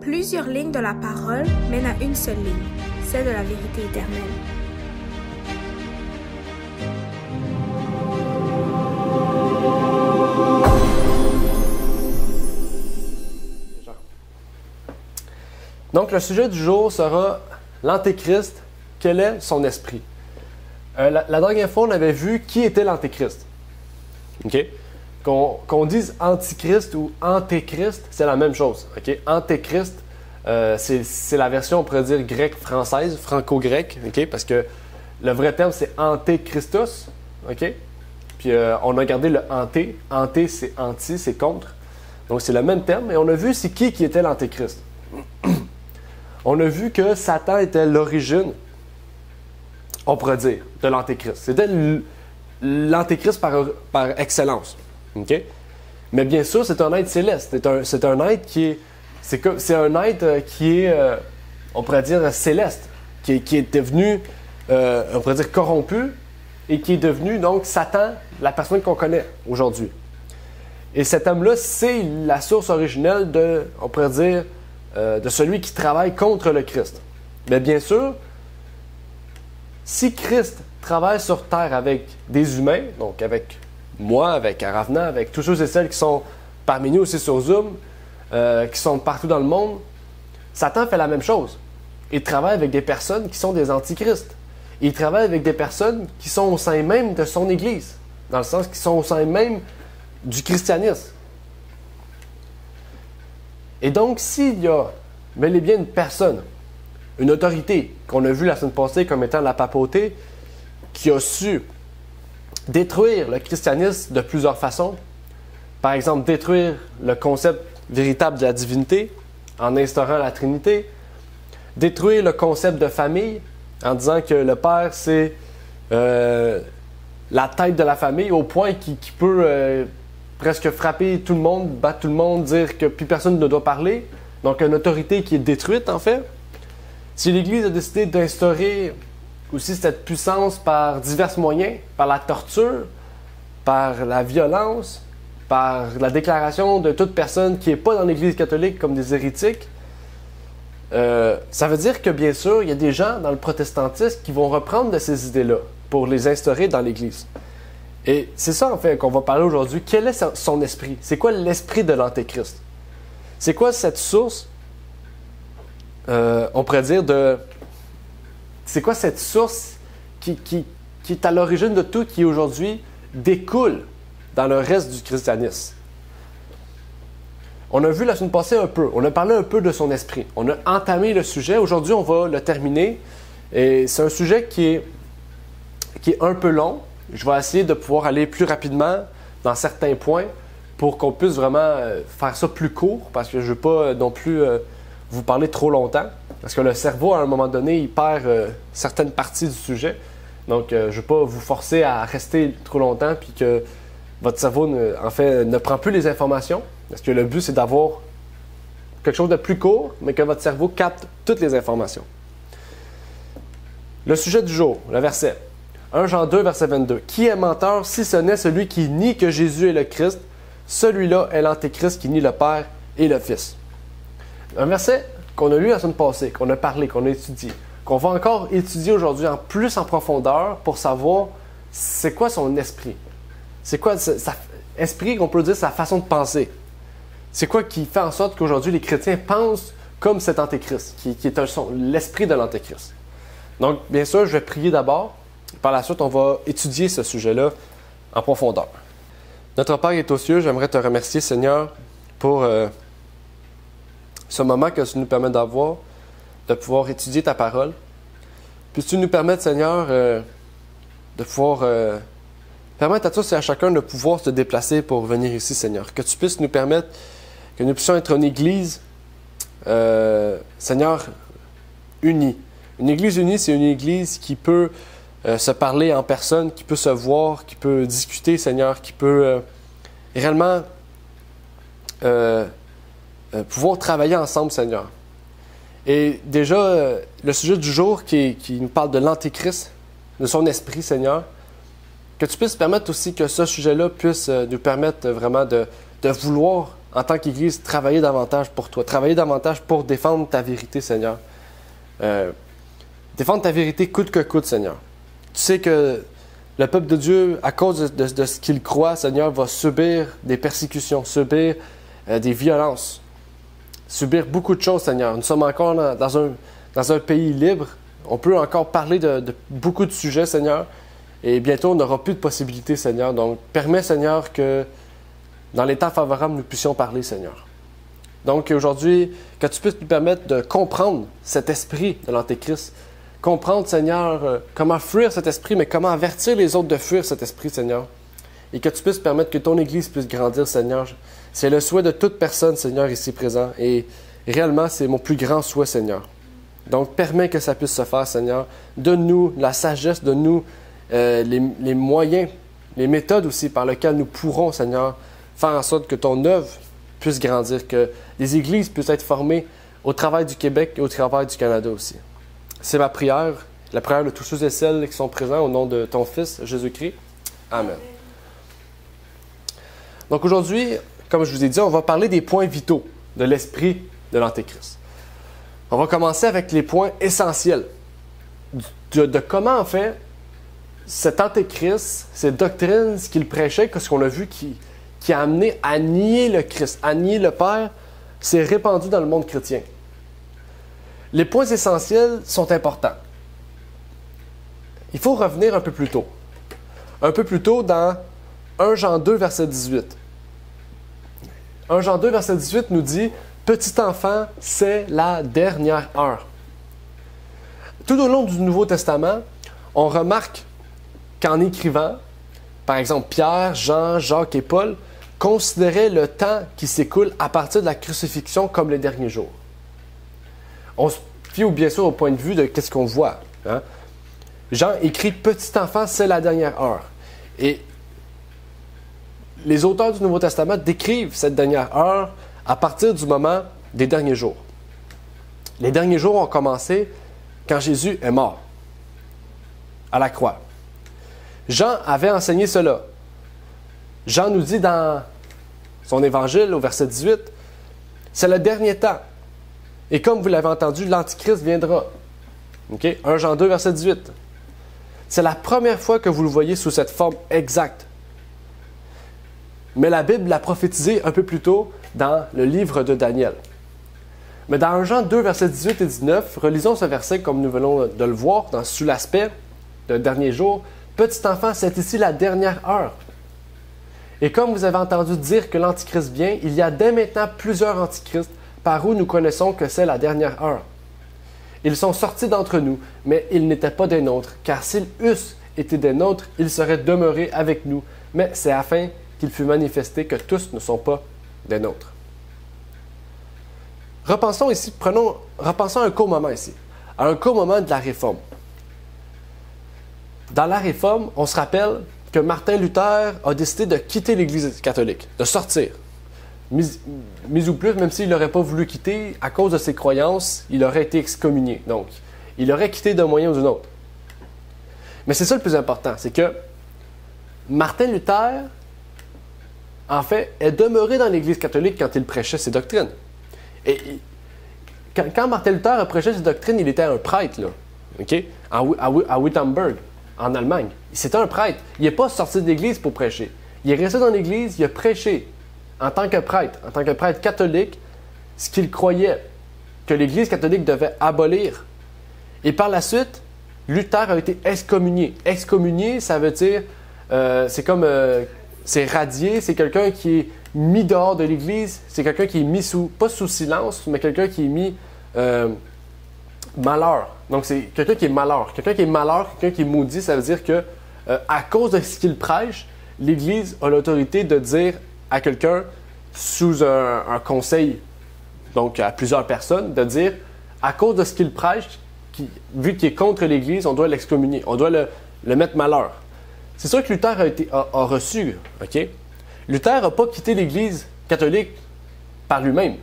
Plusieurs lignes de la parole mènent à une seule ligne, celle de la vérité éternelle. Donc, le sujet du jour sera l'Antéchrist. Quel est son esprit? La dernière fois, on avait vu qui était l'Antéchrist. OK? Qu'on dise Antichrist ou Antéchrist, c'est la même chose. OK? Antéchrist, c'est la version, on pourrait dire, grecque-française, franco-grecque, OK? Parce que le vrai terme, c'est Antéchristos. OK? Puis on a gardé le anté. Anté, c'est anti, c'est contre. Donc, c'est le même terme. Et on a vu c'est qui était l'Antéchrist. On a vu que Satan était l'origine, on pourrait dire, de l'Antéchrist. C'était l'Antéchrist par excellence. Okay? Mais bien sûr, c'est un être céleste. C'est un être qui est... C'est un être qui est, on pourrait dire, céleste, qui est devenu, on pourrait dire, corrompu, et qui est devenu, donc, Satan, la personne qu'on connaît aujourd'hui. Et cet homme-là, c'est la source originelle de, on pourrait dire, de celui qui travaille contre le Christ. Mais bien sûr, si Christ travaille sur terre avec des humains, donc avec moi, avec Aravna, avec tous ceux et celles qui sont parmi nous aussi sur Zoom, qui sont partout dans le monde, Satan fait la même chose. Il travaille avec des personnes qui sont des antichrists. Il travaille avec des personnes qui sont au sein même de son Église, dans le sens qu'ils sont au sein même du christianisme. Et donc, s'il y a bel et bien une personne, une autorité, qu'on a vu la semaine passée comme étant la papauté, qui a su détruire le christianisme de plusieurs façons, par exemple, détruire le concept véritable de la divinité en instaurant la Trinité, détruire le concept de famille en disant que le père, c'est la tête de la famille au point qu'il peut presque frapper tout le monde, battre tout le monde, dire que plus personne ne doit parler. Donc, une autorité qui est détruite, en fait. Si l'Église a décidé d'instaurer aussi cette puissance par divers moyens, par la torture, par la violence, par la déclaration de toute personne qui n'est pas dans l'Église catholique comme des hérétiques, ça veut dire que, bien sûr, il y a des gens dans le protestantisme qui vont reprendre de ces idées-là pour les instaurer dans l'Église. Et c'est ça, en fait, qu'on va parler aujourd'hui. Quel est son esprit? C'est quoi l'esprit de l'Antéchrist? C'est quoi cette source, on pourrait dire, c'est quoi cette source qui est à l'origine de tout, qui aujourd'hui découle dans le reste du christianisme? On a vu la semaine passée un peu, on a parlé un peu de son esprit. On a entamé le sujet. Aujourd'hui, on va le terminer. Et c'est un sujet qui est un peu long. Je vais essayer de pouvoir aller plus rapidement dans certains points pour qu'on puisse vraiment faire ça plus court, parce que je ne veux pas non plus vous parler trop longtemps, parce que le cerveau, à un moment donné, il perd certaines parties du sujet. Donc, je ne veux pas vous forcer à rester trop longtemps, puis que votre cerveau, ne prend plus les informations, parce que le but, c'est d'avoir quelque chose de plus court, mais que votre cerveau capte toutes les informations. Le sujet du jour, le verset. 1 Jean 2, verset 22. « Qui est menteur, si ce n'est celui qui nie que Jésus est le Christ? Celui-là est l'Antéchrist qui nie le Père et le Fils. » Un verset qu'on a lu la semaine passée, qu'on a parlé, qu'on a étudié, qu'on va encore étudier aujourd'hui plus en profondeur pour savoir c'est quoi son esprit. C'est quoi sa esprit, qu'on peut dire, sa façon de penser. C'est quoi qui fait en sorte qu'aujourd'hui les chrétiens pensent comme cet Antéchrist, qui est l'esprit de l'Antéchrist. Donc, bien sûr, je vais prier d'abord. Par la suite, on va étudier ce sujet-là en profondeur. Notre Père est aux cieux, j'aimerais te remercier, Seigneur, pour ce moment que tu nous permets d'avoir, de pouvoir étudier ta parole. Puisses-tu nous permettre, Seigneur, de pouvoir permettre à tous et à chacun de pouvoir se déplacer pour venir ici, Seigneur. Que tu puisses nous permettre que nous puissions être une Église, Seigneur, unie. Une Église unie, c'est une Église qui peut se parler en personne, qui peut se voir, qui peut discuter, Seigneur, qui peut réellement pouvoir travailler ensemble, Seigneur. Et déjà, le sujet du jour qui nous parle de l'Antéchrist, de son esprit, Seigneur, que tu puisses permettre aussi que ce sujet-là puisse nous permettre vraiment de vouloir en tant qu'Église, travailler davantage pour toi, travailler davantage pour défendre ta vérité, Seigneur. Défendre ta vérité coûte que coûte, Seigneur. Tu sais que le peuple de Dieu, à cause de ce qu'il croit, Seigneur, va subir des persécutions, subir des violences, subir beaucoup de choses, Seigneur. Nous sommes encore dans un pays libre. On peut encore parler de beaucoup de sujets, Seigneur. Et bientôt, on n'aura plus de possibilités, Seigneur. Donc, permets, Seigneur, que dans les temps favorables, nous puissions parler, Seigneur. Donc, aujourd'hui, que tu puisses nous permettre de comprendre cet esprit de l'Antéchrist. Comprendre, Seigneur, comment fuir cet esprit, mais comment avertir les autres de fuir cet esprit, Seigneur. Et que tu puisses permettre que ton Église puisse grandir, Seigneur. C'est le souhait de toute personne, Seigneur, ici présent. Et réellement, c'est mon plus grand souhait, Seigneur. Donc, permets que ça puisse se faire, Seigneur. Donne-nous la sagesse, donne-nous les moyens, les méthodes aussi par lesquelles nous pourrons, Seigneur, faire en sorte que ton œuvre puisse grandir, que les églises puissent être formées au travail du Québec et au travail du Canada aussi. C'est ma prière, la prière de tous ceux et celles qui sont présents au nom de ton Fils, Jésus-Christ. Amen. Donc aujourd'hui, comme je vous ai dit, on va parler des points vitaux de l'esprit de l'Antéchrist. On va commencer avec les points essentiels de comment, en fait, cet Antéchrist, ces doctrines, ce qu'il prêchait, ce qu'on a vu qui a amené à nier le Christ, à nier le Père, s'est répandu dans le monde chrétien. Les points essentiels sont importants. Il faut revenir un peu plus tôt. Un peu plus tôt dans 1 Jean 2, verset 18. 1 Jean 2, verset 18 nous dit « Petit enfant, c'est la dernière heure. » Tout au long du Nouveau Testament, on remarque qu'en écrivant, par exemple Pierre, Jean, Jacques et Paul, considéraient le temps qui s'écoule à partir de la crucifixion comme les derniers jours. On se fie bien sûr au point de vue de qu'est-ce qu'on voit. Hein? Jean écrit « Petit enfant, c'est la dernière heure ». Et les auteurs du Nouveau Testament décrivent cette dernière heure à partir du moment des derniers jours. Les derniers jours ont commencé quand Jésus est mort à la croix. Jean avait enseigné cela. Jean nous dit dans son évangile, au verset 18, « C'est le dernier temps. Et comme vous l'avez entendu, l'Antichrist viendra. » Okay? 1 Jean 2, verset 18. C'est la première fois que vous le voyez sous cette forme exacte. Mais la Bible l'a prophétisé un peu plus tôt dans le livre de Daniel. Mais dans 1 Jean 2, versets 18 et 19, relisons ce verset comme nous venons de le voir sous l'aspect de dernier jour. « Petit enfant, c'est ici la dernière heure. Et comme vous avez entendu dire que l'Antichrist vient, il y a dès maintenant plusieurs Antichrists par où nous connaissons que c'est la dernière heure. Ils sont sortis d'entre nous, mais ils n'étaient pas des nôtres, car s'ils eussent été des nôtres, ils seraient demeurés avec nous. Mais c'est afin qu'il fût manifesté que tous ne sont pas des nôtres. » Repensons un court moment ici, à un court moment de la Réforme. Dans la Réforme, on se rappelle que Martin Luther a décidé de quitter l'Église catholique, de sortir. Mis ou plus, même s'il n'aurait pas voulu quitter, à cause de ses croyances, il aurait été excommunié. Donc, il aurait quitté d'un moyen ou d'un autre. Mais c'est ça le plus important, c'est que Martin Luther, en fait, est demeuré dans l'Église catholique quand il prêchait ses doctrines. Et quand Martin Luther a prêché ses doctrines, il était un prêtre, là, okay? à Wittenberg, en Allemagne. C'était un prêtre. Il n'est pas sorti de l'Église pour prêcher. Il est resté dans l'Église, il a prêché en tant que prêtre catholique, ce qu'il croyait que l'Église catholique devait abolir. Et par la suite, Luther a été excommunié. Excommunié, ça veut dire, c'est radié, c'est quelqu'un qui est mis dehors de l'Église, c'est quelqu'un qui est mis pas sous silence, mais quelqu'un qui est mis malheur. Donc c'est quelqu'un qui est malheur. Quelqu'un qui est maudit, ça veut dire que à cause de ce qu'il prêche, l'Église a l'autorité de dire à quelqu'un sous un conseil, donc à plusieurs personnes, de dire à cause de ce qu'il prêche, vu qu'il est contre l'Église, on doit l'excommunier, on doit le mettre malheur. C'est sûr que Luther a reçu, ok? Luther n'a pas quitté l'Église catholique par lui-même.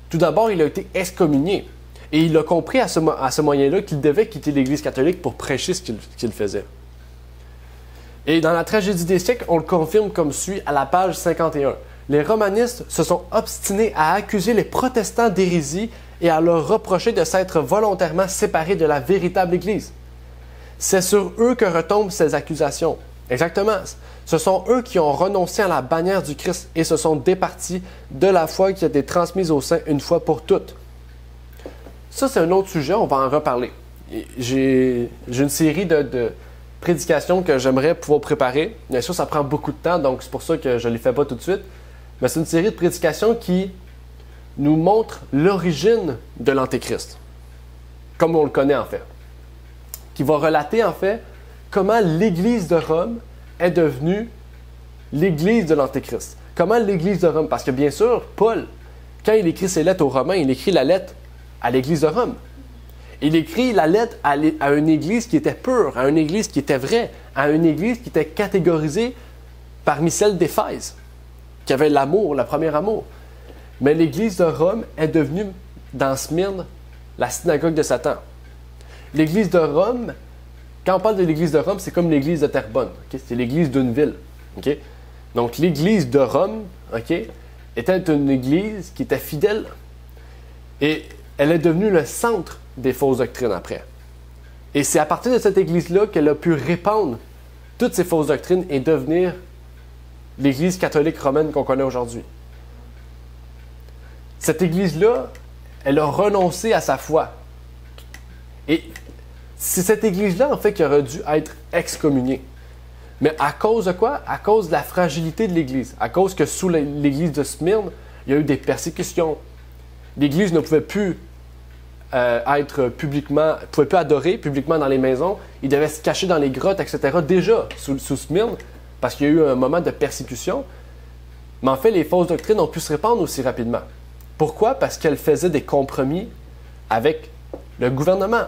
Tout d'abord, il a été excommunié. Et il a compris à ce moyen-là qu'il devait quitter l'Église catholique pour prêcher ce qu'il faisait. Et dans la tragédie des siècles, on le confirme comme suit à la page 51. les romanistes se sont obstinés à accuser les protestants d'hérésie et à leur reprocher de s'être volontairement séparés de la véritable Église. C'est sur eux que retombent ces accusations. Exactement. Ce sont eux qui ont renoncé à la bannière du Christ et se sont départis de la foi qui a été transmise aux saints une fois pour toutes. Ça, c'est un autre sujet, on va en reparler. J'ai une série de prédications que j'aimerais pouvoir préparer. Bien sûr, ça prend beaucoup de temps, donc c'est pour ça que je ne les fais pas tout de suite. Mais c'est une série de prédications qui nous montre l'origine de l'Antéchrist, comme on le connaît en fait. Qui va relater en fait comment l'Église de Rome est devenue l'Église de l'Antéchrist. Comment l'Église de Rome, parce que bien sûr, Paul, quand il écrit ses lettres aux Romains, il écrit la lettre à l'Église de Rome. Il écrit la lettre à une Église qui était pure, à une Église qui était vraie, à une Église qui était catégorisée parmi celles d'Éphèse, qui avait l'amour, le premier amour. Mais l'Église de Rome est devenue, dans Smyrne, la synagogue de Satan. L'Église de Rome, quand on parle de l'Église de Rome, c'est comme l'Église de Terrebonne. Okay? C'est l'Église d'une ville. Okay? Donc l'Église de Rome était une Église qui était fidèle et elle est devenue le centre des fausses doctrines après. Et c'est à partir de cette Église-là qu'elle a pu répandre toutes ces fausses doctrines et devenir l'Église catholique romaine qu'on connaît aujourd'hui. Cette Église-là, elle a renoncé à sa foi. Et c'est cette Église-là, en fait, qui aurait dû être excommuniée. Mais à cause de quoi? À cause de la fragilité de l'Église. À cause que sous l'Église de Smyrne, il y a eu des persécutions. L'Église ne pouvait plus être publiquement, ne pouvait plus adorer publiquement dans les maisons. Il devait se cacher dans les grottes, etc. Déjà, sous Smyrne, parce qu'il y a eu un moment de persécution. Mais en fait, les fausses doctrines ont pu se répandre aussi rapidement. Pourquoi? Parce qu'elles faisaient des compromis avec le gouvernement.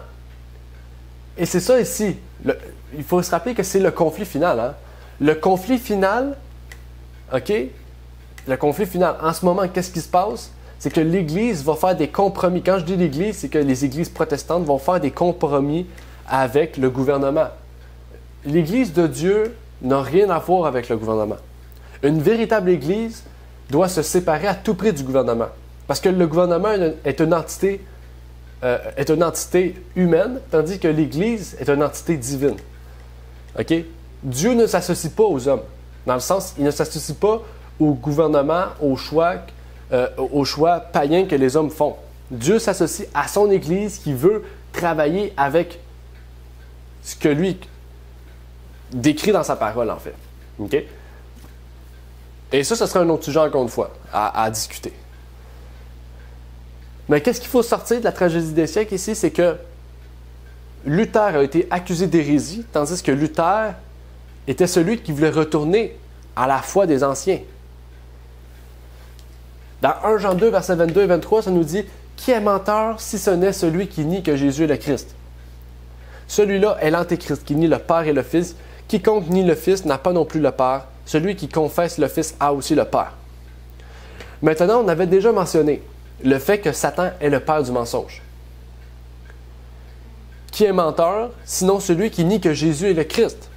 Et c'est ça ici. Il faut se rappeler que c'est le conflit final. Hein? Le conflit final, OK? Le conflit final, en ce moment, qu'est-ce qui se passe? C'est que l'Église va faire des compromis. Quand je dis l'Église, c'est que les églises protestantes vont faire des compromis avec le gouvernement. L'Église de Dieu n'a rien à voir avec le gouvernement. Une véritable Église doit se séparer à tout prix du gouvernement. Parce que le gouvernement est une entité humaine, tandis que l'Église est une entité divine. OK? Dieu ne s'associe pas aux hommes. Dans le sens, il ne s'associe pas au gouvernement, au choix païen que les hommes font. Dieu s'associe à son Église qui veut travailler avec ce que lui décrit dans sa parole, en fait. OK? Et ça, ce sera un autre sujet, encore une fois, à discuter. Mais qu'est-ce qu'il faut sortir de la tragédie des siècles ici? C'est que Luther a été accusé d'hérésie, tandis que Luther était celui qui voulait retourner à la foi des anciens. Dans 1 Jean 2, versets 22 et 23, ça nous dit « Qui est menteur si ce n'est celui qui nie que Jésus est le Christ? Celui-là est l'Antéchrist qui nie le Père et le Fils. Quiconque nie le Fils n'a pas non plus le Père. Celui qui confesse le Fils a aussi le Père. » Maintenant, on avait déjà mentionné le fait que Satan est le père du mensonge. Qui est menteur, sinon celui qui nie que Jésus est le Christ?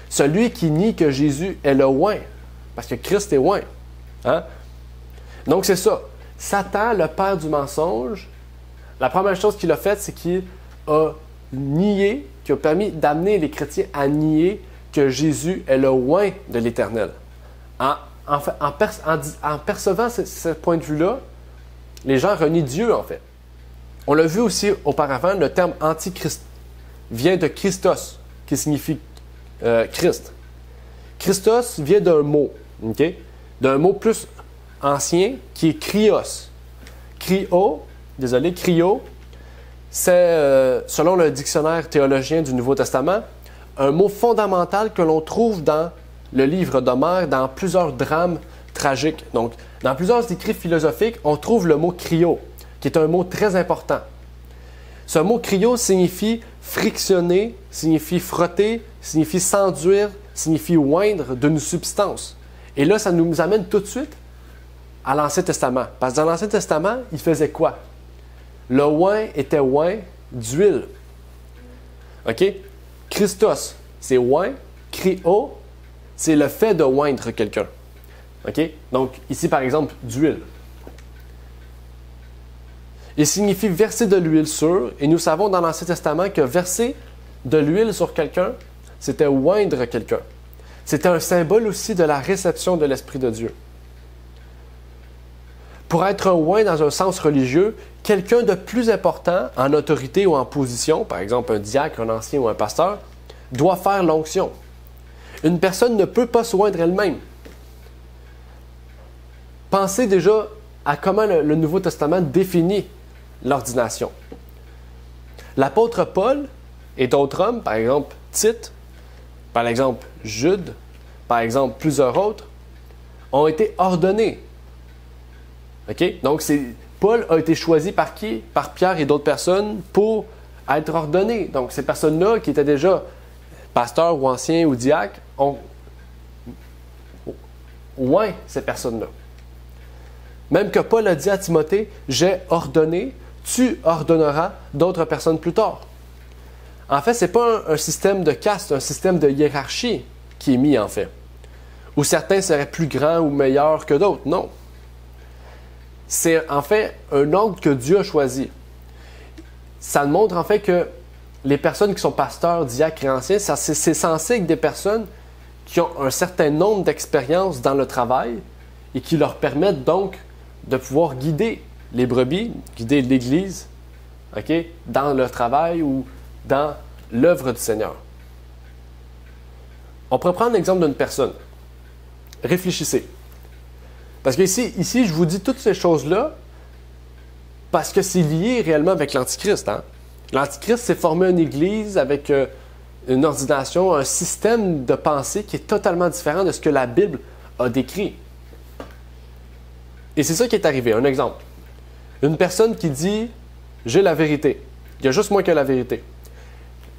Celui qui nie que Jésus est le oint, parce que Christ est oint. Hein? Donc c'est ça. Satan, le père du mensonge, la première chose qu'il a faite, c'est qu'il a nié, qui a permis d'amener les chrétiens à nier que Jésus est le oint de l'Éternel. En percevant ce point de vue-là, les gens renient Dieu, en fait. On l'a vu aussi auparavant, le terme antichrist vient de Christos, qui signifie Christ. Christos vient d'un mot, okay? D'un mot plus ancien, qui est Krios. Krio, c'est, selon le dictionnaire théologien du Nouveau Testament, un mot fondamental que l'on trouve dans le livre d'Homère, dans plusieurs drames tragiques. Donc, dans plusieurs écrits philosophiques, on trouve le mot krio, qui est un mot très important. Ce mot krio signifie frictionner, signifie frotter, signifie s'enduire, signifie oindre d'une substance. Et là, ça nous amène tout de suite à l'Ancien Testament. Parce que dans l'Ancien Testament, il faisait quoi? Le oint était oint d'huile. OK? Christos, c'est oint. Krio, c'est le fait de oindre quelqu'un. OK? Donc, ici, par exemple, d'huile. Il signifie verser de l'huile sur, et nous savons dans l'Ancien Testament que verser de l'huile sur quelqu'un, c'était oindre quelqu'un. C'était un symbole aussi de la réception de l'Esprit de Dieu. Pour être un oint dans un sens religieux, quelqu'un de plus important en autorité ou en position, par exemple un diacre, un ancien ou un pasteur, doit faire l'onction. Une personne ne peut pas s'oindre elle-même. Pensez déjà à comment le Nouveau Testament définit l'ordination. L'apôtre Paul et d'autres hommes, par exemple Tite, par exemple Jude, par exemple plusieurs autres, ont été ordonnés. Okay? Donc, Paul a été choisi par qui? Par Pierre et d'autres personnes pour être ordonnés. Donc, ces personnes-là qui étaient déjà pasteurs ou anciens ou diacres ont oint ces personnes-là. Même que Paul a dit à Timothée, « J'ai ordonné, tu ordonneras d'autres personnes plus tard. » En fait, ce n'est pas un système de caste, un système de hiérarchie qui est mis en fait, où certains seraient plus grands ou meilleurs que d'autres. Non. C'est en fait un ordre que Dieu a choisi. Ça montre en fait que les personnes qui sont pasteurs, diacres et anciens, c'est censé être des personnes qui ont un certain nombre d'expériences dans le travail et qui leur permettent donc de pouvoir guider les brebis, guider l'Église, okay, dans le travail ou dans l'œuvre du Seigneur. On pourrait prendre l'exemple d'une personne. Réfléchissez. Parce que ici, je vous dis toutes ces choses-là parce que c'est lié réellement avec l'Antichrist. Hein? L'Antichrist s'est formé une Église avec une ordination, un système de pensée qui est totalement différent de ce que la Bible a décrit. Et c'est ça qui est arrivé. Un exemple. Une personne qui dit « J'ai la vérité. Il y a juste moi qui ai la vérité. »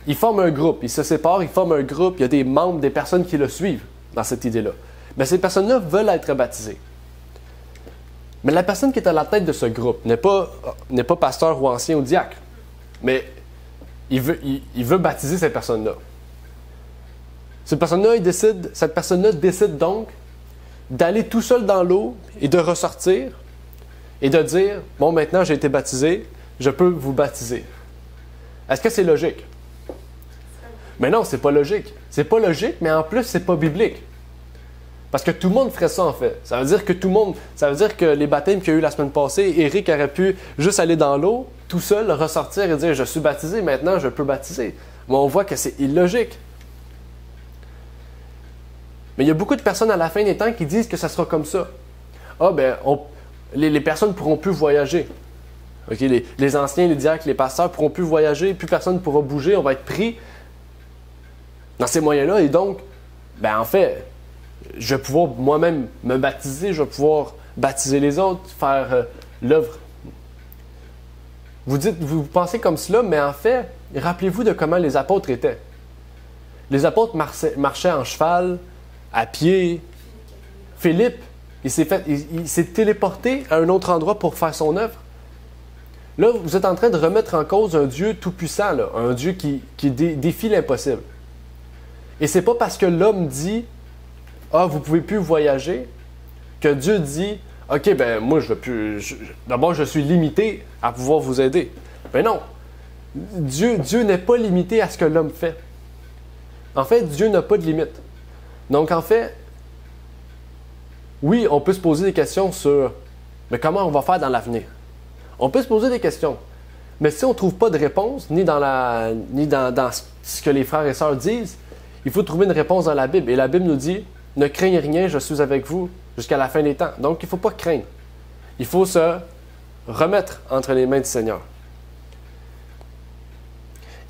Il forme un groupe. Il se sépare, il forme un groupe. Il y a des membres, des personnes qui le suivent dans cette idée-là. Mais ces personnes-là veulent être baptisées. Mais la personne qui est à la tête de ce groupe n'est pas pasteur ou ancien ou diacre. Mais il veut baptiser ces personnes-là. Cette personne-là décide donc d'aller tout seul dans l'eau et de ressortir et de dire « Bon, maintenant j'ai été baptisé, je peux vous baptiser. » Est-ce que c'est logique? Mais non, c'est pas logique. C'est pas logique, mais en plus, c'est pas biblique. Parce que tout le monde ferait ça, en fait. Ça veut dire que les baptêmes qu'il y a eu la semaine passée, Eric aurait pu juste aller dans l'eau, tout seul, ressortir et dire « Je suis baptisé, maintenant je peux baptiser. » Mais on voit que c'est illogique. Mais il y a beaucoup de personnes à la fin des temps qui disent que ça sera comme ça. Ah, ben, les personnes ne pourront plus voyager. Okay? Les anciens, les diacres, les pasteurs ne pourront plus voyager, plus personne ne pourra bouger, on va être pris dans ces moyens-là. Et donc, ben, en fait, je vais pouvoir moi-même me baptiser, je vais pouvoir baptiser les autres, faire l'œuvre. Vous pensez comme cela, mais en fait, rappelez-vous de comment les apôtres étaient. Les apôtres marchaient en cheval, à pied. Philippe, il s'est téléporté à un autre endroit pour faire son œuvre. Là, vous êtes en train de remettre en cause un Dieu tout-puissant, là, un Dieu qui défie l'impossible. Et c'est pas parce que l'homme dit « Ah, vous pouvez plus voyager » que Dieu dit « Ok, ben moi, d'abord, je suis limité à pouvoir vous aider. » Mais non, Dieu n'est pas limité à ce que l'homme fait. En fait, Dieu n'a pas de limite. Donc, en fait, oui, on peut se poser des questions sur « Mais comment on va faire dans l'avenir? » On peut se poser des questions. Mais si on ne trouve pas de réponse, ni dans ce que les frères et sœurs disent, il faut trouver une réponse dans la Bible. Et la Bible nous dit « Ne craignez rien, je suis avec vous jusqu'à la fin des temps. » Donc, il ne faut pas craindre. Il faut se remettre entre les mains du Seigneur.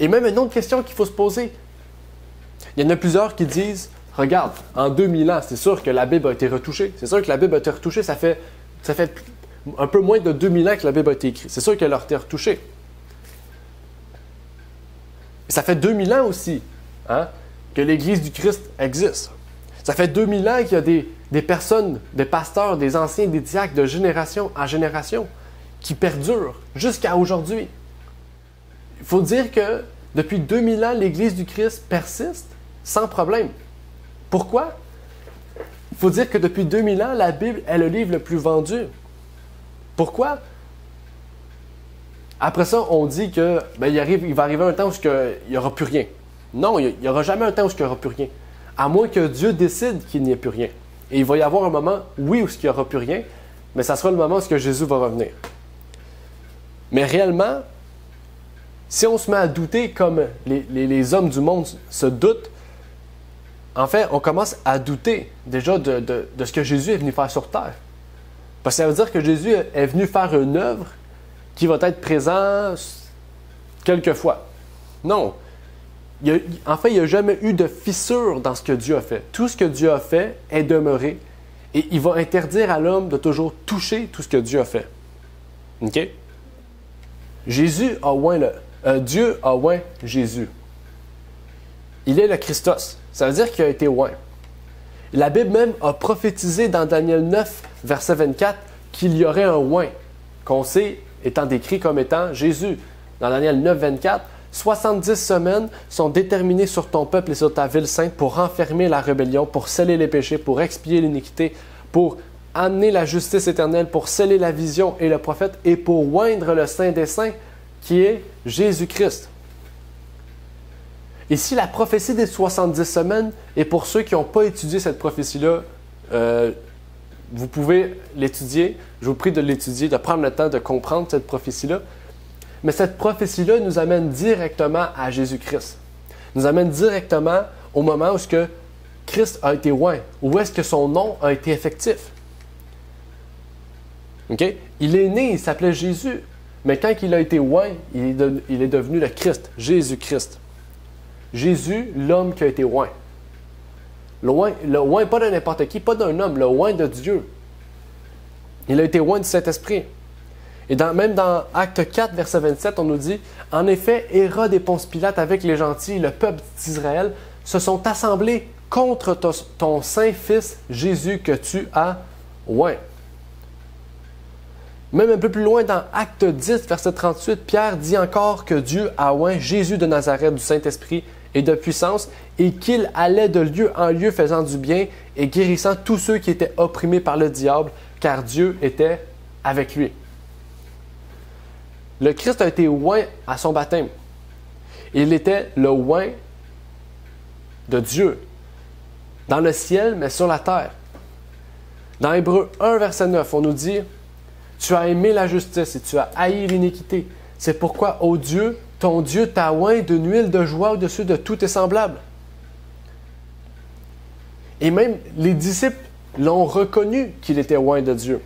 Et même une autre question qu'il faut se poser. Il y en a plusieurs qui disent « Regarde, en 2000 ans, c'est sûr que la Bible a été retouchée. C'est sûr que la Bible a été retouchée, ça fait un peu moins de 2000 ans que la Bible a été écrite. C'est sûr qu'elle a été retouchée. Et ça fait 2000 ans aussi que l'Église du Christ existe. Ça fait 2000 ans qu'il y a des personnes, des pasteurs, des anciens, des diacres de génération en génération qui perdurent jusqu'à aujourd'hui. Il faut dire que depuis 2000 ans, l'Église du Christ persiste sans problème. Pourquoi? Il faut dire que depuis 2000 ans, la Bible est le livre le plus vendu. Pourquoi? Après ça, on dit que il va arriver un temps où il n'y aura plus rien. Non, il n'y aura jamais un temps où il n'y aura plus rien. À moins que Dieu décide qu'il n'y ait plus rien. Et il va y avoir un moment, oui, où il n'y aura plus rien, mais ça sera le moment où Jésus va revenir. Mais réellement, si on se met à douter comme les hommes du monde se doutent, en fait, on commence à douter déjà de ce que Jésus est venu faire sur terre. Parce que ça veut dire que Jésus est venu faire une œuvre qui va être présente quelquefois. Non. En fait, il n'y a jamais eu de fissure dans ce que Dieu a fait. Tout ce que Dieu a fait est demeuré. Et il va interdire à l'homme de toujours toucher tout ce que Dieu a fait. OK? Dieu a oint Jésus. Il est le Christos. Ça veut dire qu'il a été oint. La Bible même a prophétisé dans Daniel 9, verset 24, qu'il y aurait un oint, qu'on sait étant décrit comme étant Jésus. Dans Daniel 9, 24, 70 semaines sont déterminées sur ton peuple et sur ta ville sainte pour renfermer la rébellion, pour sceller les péchés, pour expier l'iniquité, pour amener la justice éternelle, pour sceller la vision et le prophète, et pour oindre le Saint des Saints, qui est Jésus-Christ. Ici, la prophétie des 70 semaines, et pour ceux qui n'ont pas étudié cette prophétie-là, vous pouvez l'étudier. Je vous prie de l'étudier, de prendre le temps de comprendre cette prophétie-là. Mais cette prophétie-là nous amène directement à Jésus-Christ. Nous amène directement au moment où Christ a été oint, où est-ce que son nom a été effectif. Okay? Il est né, il s'appelait Jésus, mais quand il a été oint, il est devenu le Christ, Jésus-Christ. Jésus, l'homme qui a été oint. Le oint pas de n'importe qui, pas d'un homme, le oint de Dieu. Il a été oint du Saint-Esprit. Et même dans Acte 4, verset 27, on nous dit « En effet, Hérode et Ponce Pilate, avec les gentils, le peuple d'Israël, se sont assemblés contre ton saint Fils Jésus que tu as oint. » Même un peu plus loin, dans Acte 10, verset 38, Pierre dit encore que Dieu a oint Jésus de Nazareth du Saint-Esprit et de puissance, et qu'il allait de lieu en lieu faisant du bien et guérissant tous ceux qui étaient opprimés par le diable, car Dieu était avec lui. Le Christ a été oint à son baptême. Il était le oint de Dieu, dans le ciel, mais sur la terre. Dans Hébreux 1, verset 9, on nous dit « Tu as aimé la justice et tu as haï l'iniquité. C'est pourquoi, ô Dieu, ton Dieu t'a oint d'une huile de joie au-dessus de tous tes semblables. » Et même les disciples l'ont reconnu qu'il était oint de Dieu.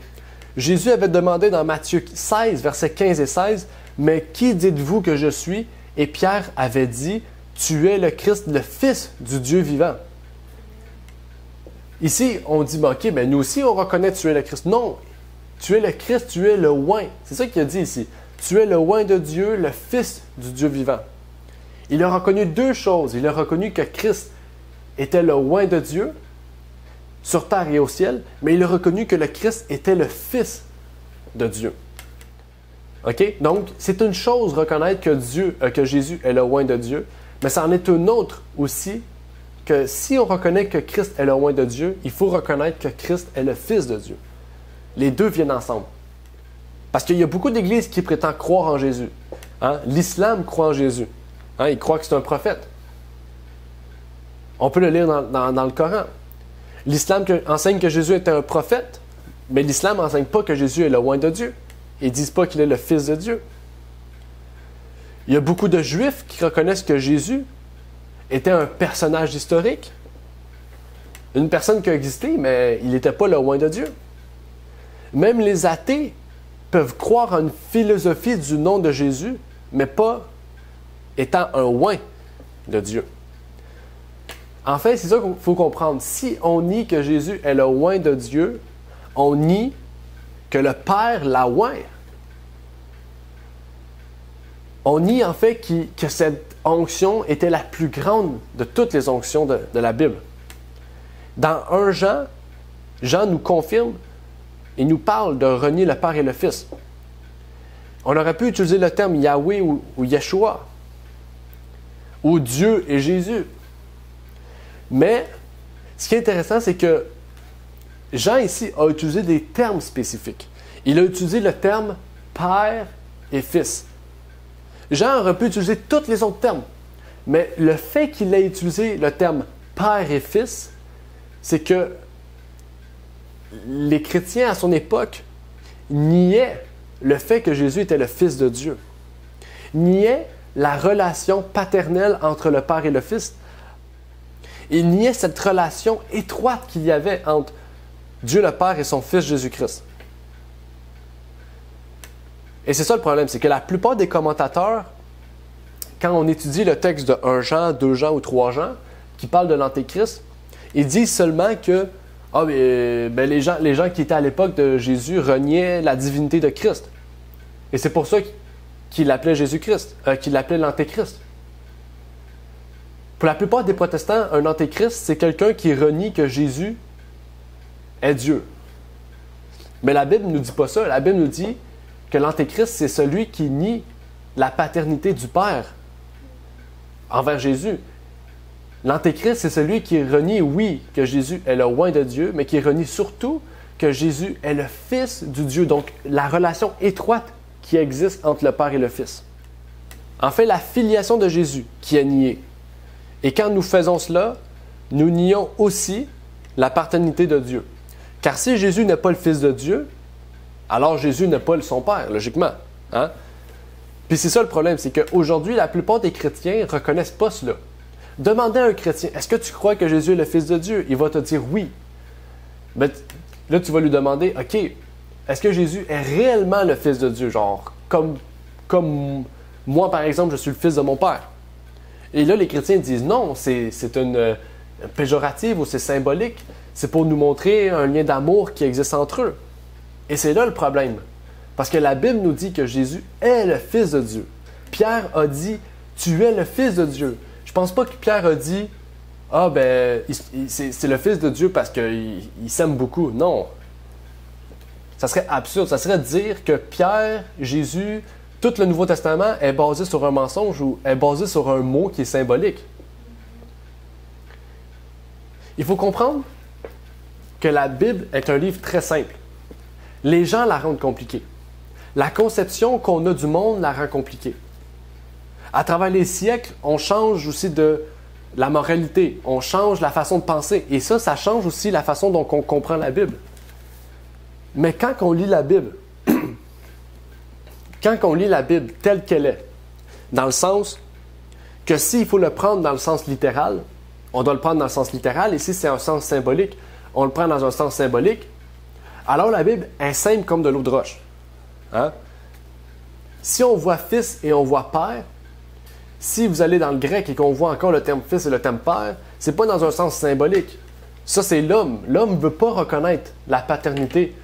Jésus avait demandé dans Matthieu 16, versets 15 et 16, « Mais qui dites-vous que je suis? » Et Pierre avait dit, « Tu es le Christ, le Fils du Dieu vivant. » Ici, on dit, « OK, mais nous aussi, on reconnaît que tu es le Christ. » Non, tu es le Christ, tu es le oint. C'est ça qu'il a dit ici. Tu es le oint de Dieu, le Fils du Dieu vivant. Il a reconnu deux choses. Il a reconnu que Christ était le oint de Dieu, sur terre et au ciel, mais il a reconnu que le Christ était le Fils de Dieu. OK? Donc, c'est une chose reconnaître que Jésus est le oint de Dieu, mais c'en est une autre aussi, que si on reconnaît que Christ est le oint de Dieu, il faut reconnaître que Christ est le Fils de Dieu. Les deux viennent ensemble. Parce qu'il y a beaucoup d'églises qui prétendent croire en Jésus. Hein? L'islam croit en Jésus. Hein? Il croit que c'est un prophète. On peut le lire dans le Coran. L'islam enseigne que Jésus était un prophète, mais l'islam n'enseigne pas que Jésus est le oint de Dieu. Ils ne disent pas qu'il est le Fils de Dieu. Il y a beaucoup de Juifs qui reconnaissent que Jésus était un personnage historique, une personne qui a existé, mais il n'était pas le oint de Dieu. Même les athées peuvent croire en une philosophie du nom de Jésus, mais pas étant un oint de Dieu. En fait, c'est ça qu'il faut comprendre. Si on nie que Jésus est le oint de Dieu, on nie que le Père l'a oint. On nie en fait que cette onction était la plus grande de toutes les onctions de la Bible. Dans 1 Jean, Jean nous confirme et nous parle de renier le Père et le Fils. On aurait pu utiliser le terme Yahweh ou Yeshua, ou Dieu et Jésus. Mais ce qui est intéressant, c'est que Jean ici a utilisé des termes spécifiques. Il a utilisé le terme Père et Fils. Jean aurait pu utiliser tous les autres termes, mais le fait qu'il ait utilisé le terme Père et Fils, c'est que les chrétiens à son époque niaient le fait que Jésus était le Fils de Dieu, niaient la relation paternelle entre le Père et le Fils. Ils niaient cette relation étroite qu'il y avait entre Dieu le Père et son Fils Jésus-Christ. Et c'est ça le problème, c'est que la plupart des commentateurs, quand on étudie le texte de 1 Jean, 2 Jean ou 3 Jean, qui parlent de l'Antéchrist, ils disent seulement que les gens qui étaient à l'époque de Jésus reniaient la divinité de Christ. Et c'est pour ça qu'ils l'appelaient Jésus-Christ, qu'ils l'appelaient l'Antéchrist. Pour la plupart des protestants, un Antéchrist, c'est quelqu'un qui renie que Jésus est Dieu. Mais la Bible ne nous dit pas ça. La Bible nous dit que l'Antéchrist, c'est celui qui nie la paternité du Père envers Jésus. L'Antéchrist, c'est celui qui renie, oui, que Jésus est le roi de Dieu, mais qui renie surtout que Jésus est le Fils du Dieu. Donc, la relation étroite qui existe entre le Père et le Fils. En fait, la filiation de Jésus qui est niée. Et quand nous faisons cela, nous nions aussi la paternité de Dieu. Car si Jésus n'est pas le Fils de Dieu, alors Jésus n'est pas son Père, logiquement. Hein? Puis c'est ça le problème, c'est qu'aujourd'hui, la plupart des chrétiens ne reconnaissent pas cela. Demandez à un chrétien, est-ce que tu crois que Jésus est le Fils de Dieu? Il va te dire oui. Mais là, tu vas lui demander, OK, est-ce que Jésus est réellement le Fils de Dieu? Genre, comme moi, par exemple, je suis le Fils de mon Père. Et là, les chrétiens disent non, c'est une péjorative ou c'est symbolique. C'est pour nous montrer un lien d'amour qui existe entre eux. Et c'est là le problème. Parce que la Bible nous dit que Jésus est le Fils de Dieu. Pierre a dit, tu es le Fils de Dieu. Je pense pas que Pierre a dit, c'est le Fils de Dieu parce qu'il s'aime beaucoup. Non. Ça serait absurde. Ça serait de dire que Pierre, Jésus, tout le Nouveau Testament est basé sur un mensonge ou est basé sur un mot qui est symbolique. Il faut comprendre que la Bible est un livre très simple. Les gens la rendent compliquée. La conception qu'on a du monde la rend compliquée. À travers les siècles, on change aussi de la moralité, on change la façon de penser. Et ça change aussi la façon dont on comprend la Bible. Mais quand on lit la Bible, telle qu'elle est, dans le sens que s'il faut le prendre dans le sens littéral, on doit le prendre dans le sens littéral, et si c'est un sens symbolique, on le prend dans un sens symbolique, alors la Bible est simple comme de l'eau de roche. Hein? Si on voit fils et on voit père, si vous allez dans le grec et qu'on voit encore le terme fils et le terme père, c'est pas dans un sens symbolique. Ça, c'est l'homme. L'homme ne veut pas reconnaître la paternité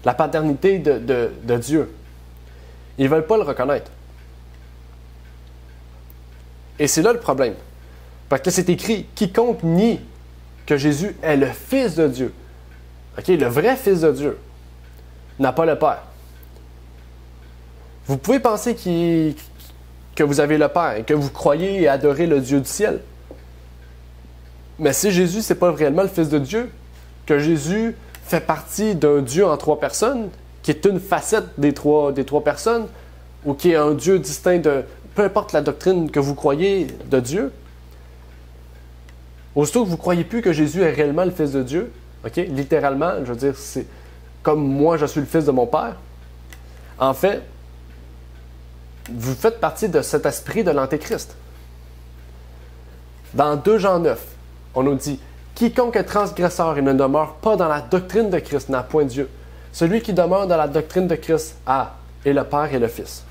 de Dieu. Ils ne veulent pas le reconnaître. Et c'est là le problème. Parce que c'est écrit, quiconque nie que Jésus est le Fils de Dieu, okay, le vrai Fils de Dieu, n'a pas le Père. Vous pouvez penser que vous avez le Père et que vous croyez et adorez le Dieu du ciel. Mais si Jésus, ce n'est pas réellement le Fils de Dieu, que Jésus fait partie d'un Dieu en trois personnes, qui est une facette des trois personnes, ou qui est un Dieu distinct de... Peu importe la doctrine que vous croyez de Dieu, aussitôt que vous ne croyez plus que Jésus est réellement le Fils de Dieu, okay, littéralement, je veux dire, c'est comme moi, je suis le Fils de mon Père, en fait, vous faites partie de cet esprit de l'Antéchrist. Dans 2 Jean 9, on nous dit « Quiconque est transgresseur et ne demeure pas dans la doctrine de Christ n'a point Dieu. Celui qui demeure dans la doctrine de Christ a et le Père et le Fils. »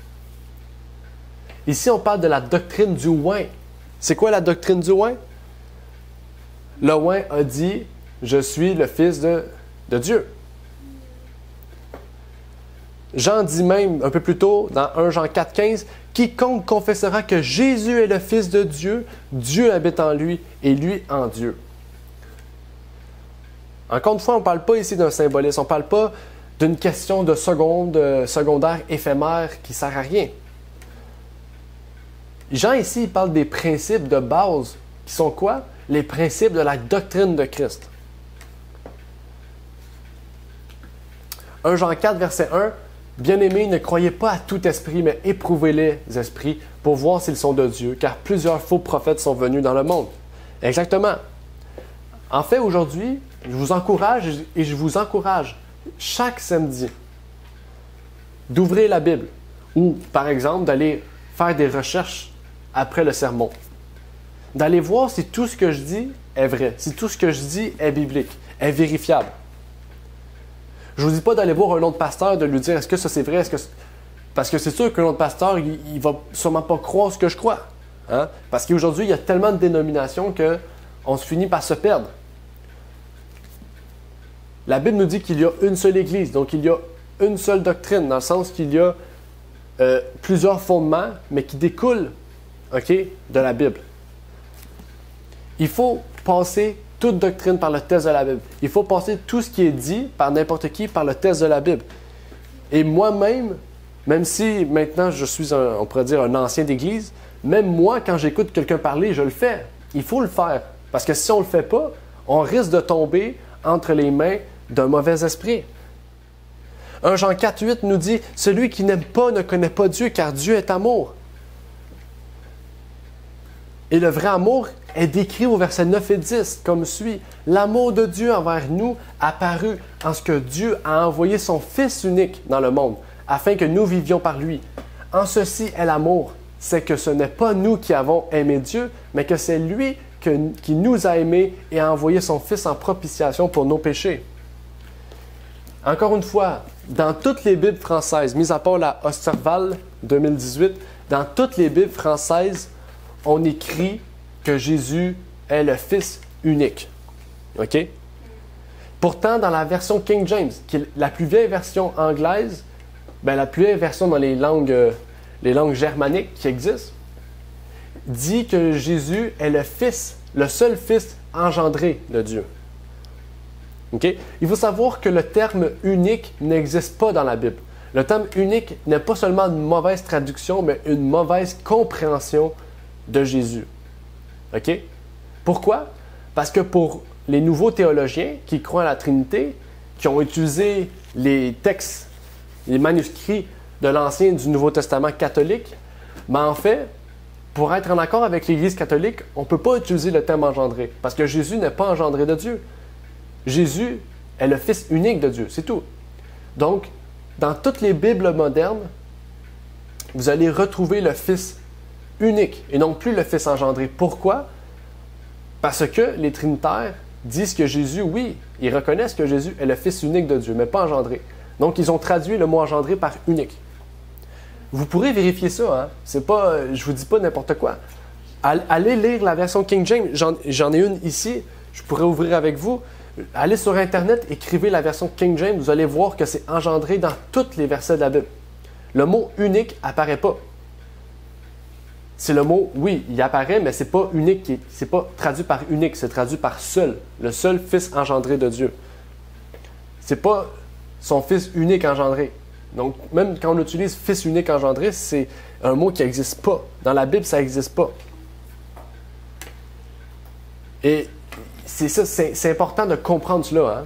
Ici, on parle de la doctrine du oint. C'est quoi la doctrine du oint? Le oint a dit « Je suis le Fils de Dieu ». Jean dit même, un peu plus tôt, dans 1 Jean 4,15, « Quiconque confessera que Jésus est le Fils de Dieu, Dieu habite en lui et lui en Dieu. » Encore une fois, on ne parle pas ici d'un symbolisme, on ne parle pas d'une question de secondaire éphémère qui ne sert à rien. Jean ici, il parle des principes de base, qui sont quoi? Les principes de la doctrine de Christ. 1 Jean 4, verset 1, « Bien-aimés, ne croyez pas à tout esprit, mais éprouvez les esprits pour voir s'ils sont de Dieu, car plusieurs faux prophètes sont venus dans le monde. » Exactement. En fait, aujourd'hui, je vous encourage chaque samedi d'ouvrir la Bible ou, par exemple, d'aller faire des recherches après le sermon. D'aller voir si tout ce que je dis est vrai, si tout ce que je dis est biblique, est vérifiable. Je ne vous dis pas d'aller voir un autre pasteur et de lui dire « Est-ce que ça c'est vrai? » Parce que c'est sûr qu'un autre pasteur, il ne va sûrement pas croire ce que je crois. Hein? Parce qu'aujourd'hui, il y a tellement de dénominations qu'on se finit par se perdre. La Bible nous dit qu'il y a une seule Église, donc il y a une seule doctrine, dans le sens qu'il y a plusieurs fondements, mais qui découlent de la Bible. Il faut passer toute doctrine par le test de la Bible. Il faut passer tout ce qui est dit par n'importe qui par le test de la Bible. Et moi-même, même si maintenant je suis, on pourrait dire, un ancien d'église, même moi, quand j'écoute quelqu'un parler, je le fais. Il faut le faire. Parce que si on ne le fait pas, on risque de tomber entre les mains d'un mauvais esprit. 1 Jean 4, 8 nous dit « Celui qui n'aime pas ne connaît pas Dieu, car Dieu est amour. » Et le vrai amour est décrit au verset 9 et 10 comme suit. « L'amour de Dieu envers nous apparut en ce que Dieu a envoyé son Fils unique dans le monde, afin que nous vivions par lui. En ceci est l'amour, c'est que ce n'est pas nous qui avons aimé Dieu, mais que c'est lui qui nous a aimés et a envoyé son Fils en propitiation pour nos péchés. » Encore une fois, dans toutes les Bibles françaises, mis à part la Osterval 2018, dans toutes les Bibles françaises, on écrit que Jésus est le Fils unique. OK? Pourtant, dans la version King James, qui est la plus vieille version anglaise, la plus vieille version dans les langues germaniques qui existent, dit que Jésus est le Fils, le seul Fils engendré de Dieu. Okay? Il faut savoir que le terme unique n'existe pas dans la Bible. Le terme unique n'est pas seulement une mauvaise traduction, mais une mauvaise compréhension de Jésus. Okay? Pourquoi? Parce que pour les nouveaux théologiens qui croient à la Trinité, qui ont utilisé les textes, les manuscrits de l'Ancien et du Nouveau Testament catholique, en fait, pour être en accord avec l'Église catholique, on ne peut pas utiliser le terme engendré, parce que Jésus n'est pas engendré de Dieu. Jésus est le Fils unique de Dieu, c'est tout. Donc, dans toutes les Bibles modernes, vous allez retrouver le Fils unique et non plus le Fils engendré. Pourquoi? Parce que les Trinitaires disent que Jésus, oui, ils reconnaissent que Jésus est le Fils unique de Dieu, mais pas engendré. Donc, ils ont traduit le mot engendré par unique. Vous pourrez vérifier ça, hein? C'est pas, je vous dis pas n'importe quoi. Allez lire la version King James, j'en ai une ici, je pourrais ouvrir avec vous. Allez sur Internet, écrivez la version King James, vous allez voir que c'est engendré dans tous les versets de la Bible. Le mot unique apparaît pas. C'est le mot, oui, il apparaît, mais c'est pas unique, c'est pas traduit par unique, c'est traduit par seul, le seul Fils engendré de Dieu. C'est pas son Fils unique engendré. Donc, même quand on utilise Fils unique engendré, c'est un mot qui n'existe pas. Dans la Bible, ça n'existe pas. Et c'est ça, c'est important de comprendre cela. Hein?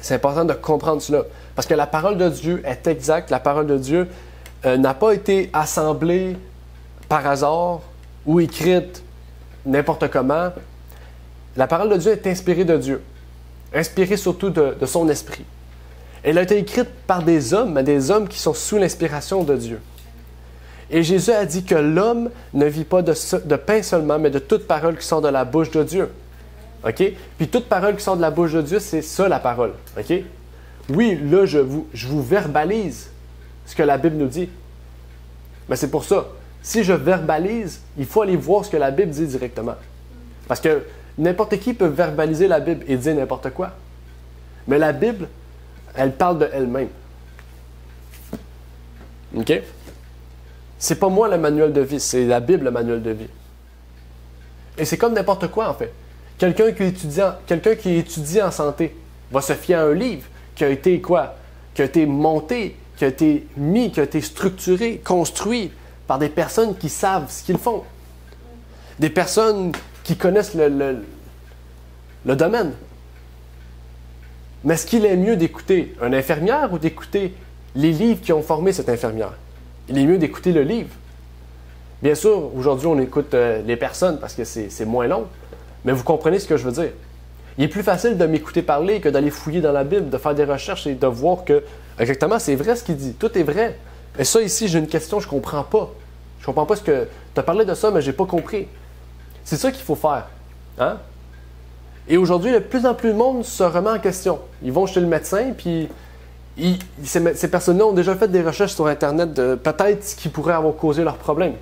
C'est important de comprendre cela. Parce que la parole de Dieu est exacte. La parole de Dieu n'a pas été assemblée par hasard ou écrite n'importe comment. La parole de Dieu est inspirée de Dieu. Inspirée surtout de son esprit. Elle a été écrite par des hommes, mais des hommes qui sont sous l'inspiration de Dieu. Et Jésus a dit que l'homme ne vit pas de pain seulement, mais de toute parole qui sort de la bouche de Dieu. OK? Puis toute parole qui sort de la bouche de Dieu, c'est ça la parole. OK? Oui, là, je vous verbalise ce que la Bible nous dit. Mais c'est pour ça. Si je verbalise, il faut aller voir ce que la Bible dit directement. Parce que n'importe qui peut verbaliser la Bible et dire n'importe quoi. Mais la Bible, elle parle de elle-même. OK? C'est pas moi le manuel de vie, c'est la Bible le manuel de vie. Et c'est comme n'importe quoi, en fait. Quelqu'un qui étudie en santé va se fier à un livre qui a été quoi? Qui a été monté, qui a été mis, qui a été structuré, construit par des personnes qui savent ce qu'ils font. Des personnes qui connaissent le domaine. Mais est-ce qu'il est mieux d'écouter une infirmière ou d'écouter les livres qui ont formé cette infirmière? Il est mieux d'écouter le livre. Bien sûr, aujourd'hui, on écoute les personnes parce que c'est moins long, mais vous comprenez ce que je veux dire. Il est plus facile de m'écouter parler que d'aller fouiller dans la Bible, de faire des recherches et de voir que, exactement, c'est vrai ce qu'il dit. Tout est vrai. Et ça, ici, j'ai une question, je ne comprends pas. Je ne comprends pas ce que... Tu as parlé de ça, mais je n'ai pas compris. C'est ça qu'il faut faire. Hein? Et aujourd'hui, de plus en plus de monde se remet en question. Ils vont chez le médecin, puis ces personnes-là ont déjà fait des recherches sur Internet de peut-être ce qui pourrait avoir causé leurs problèmes.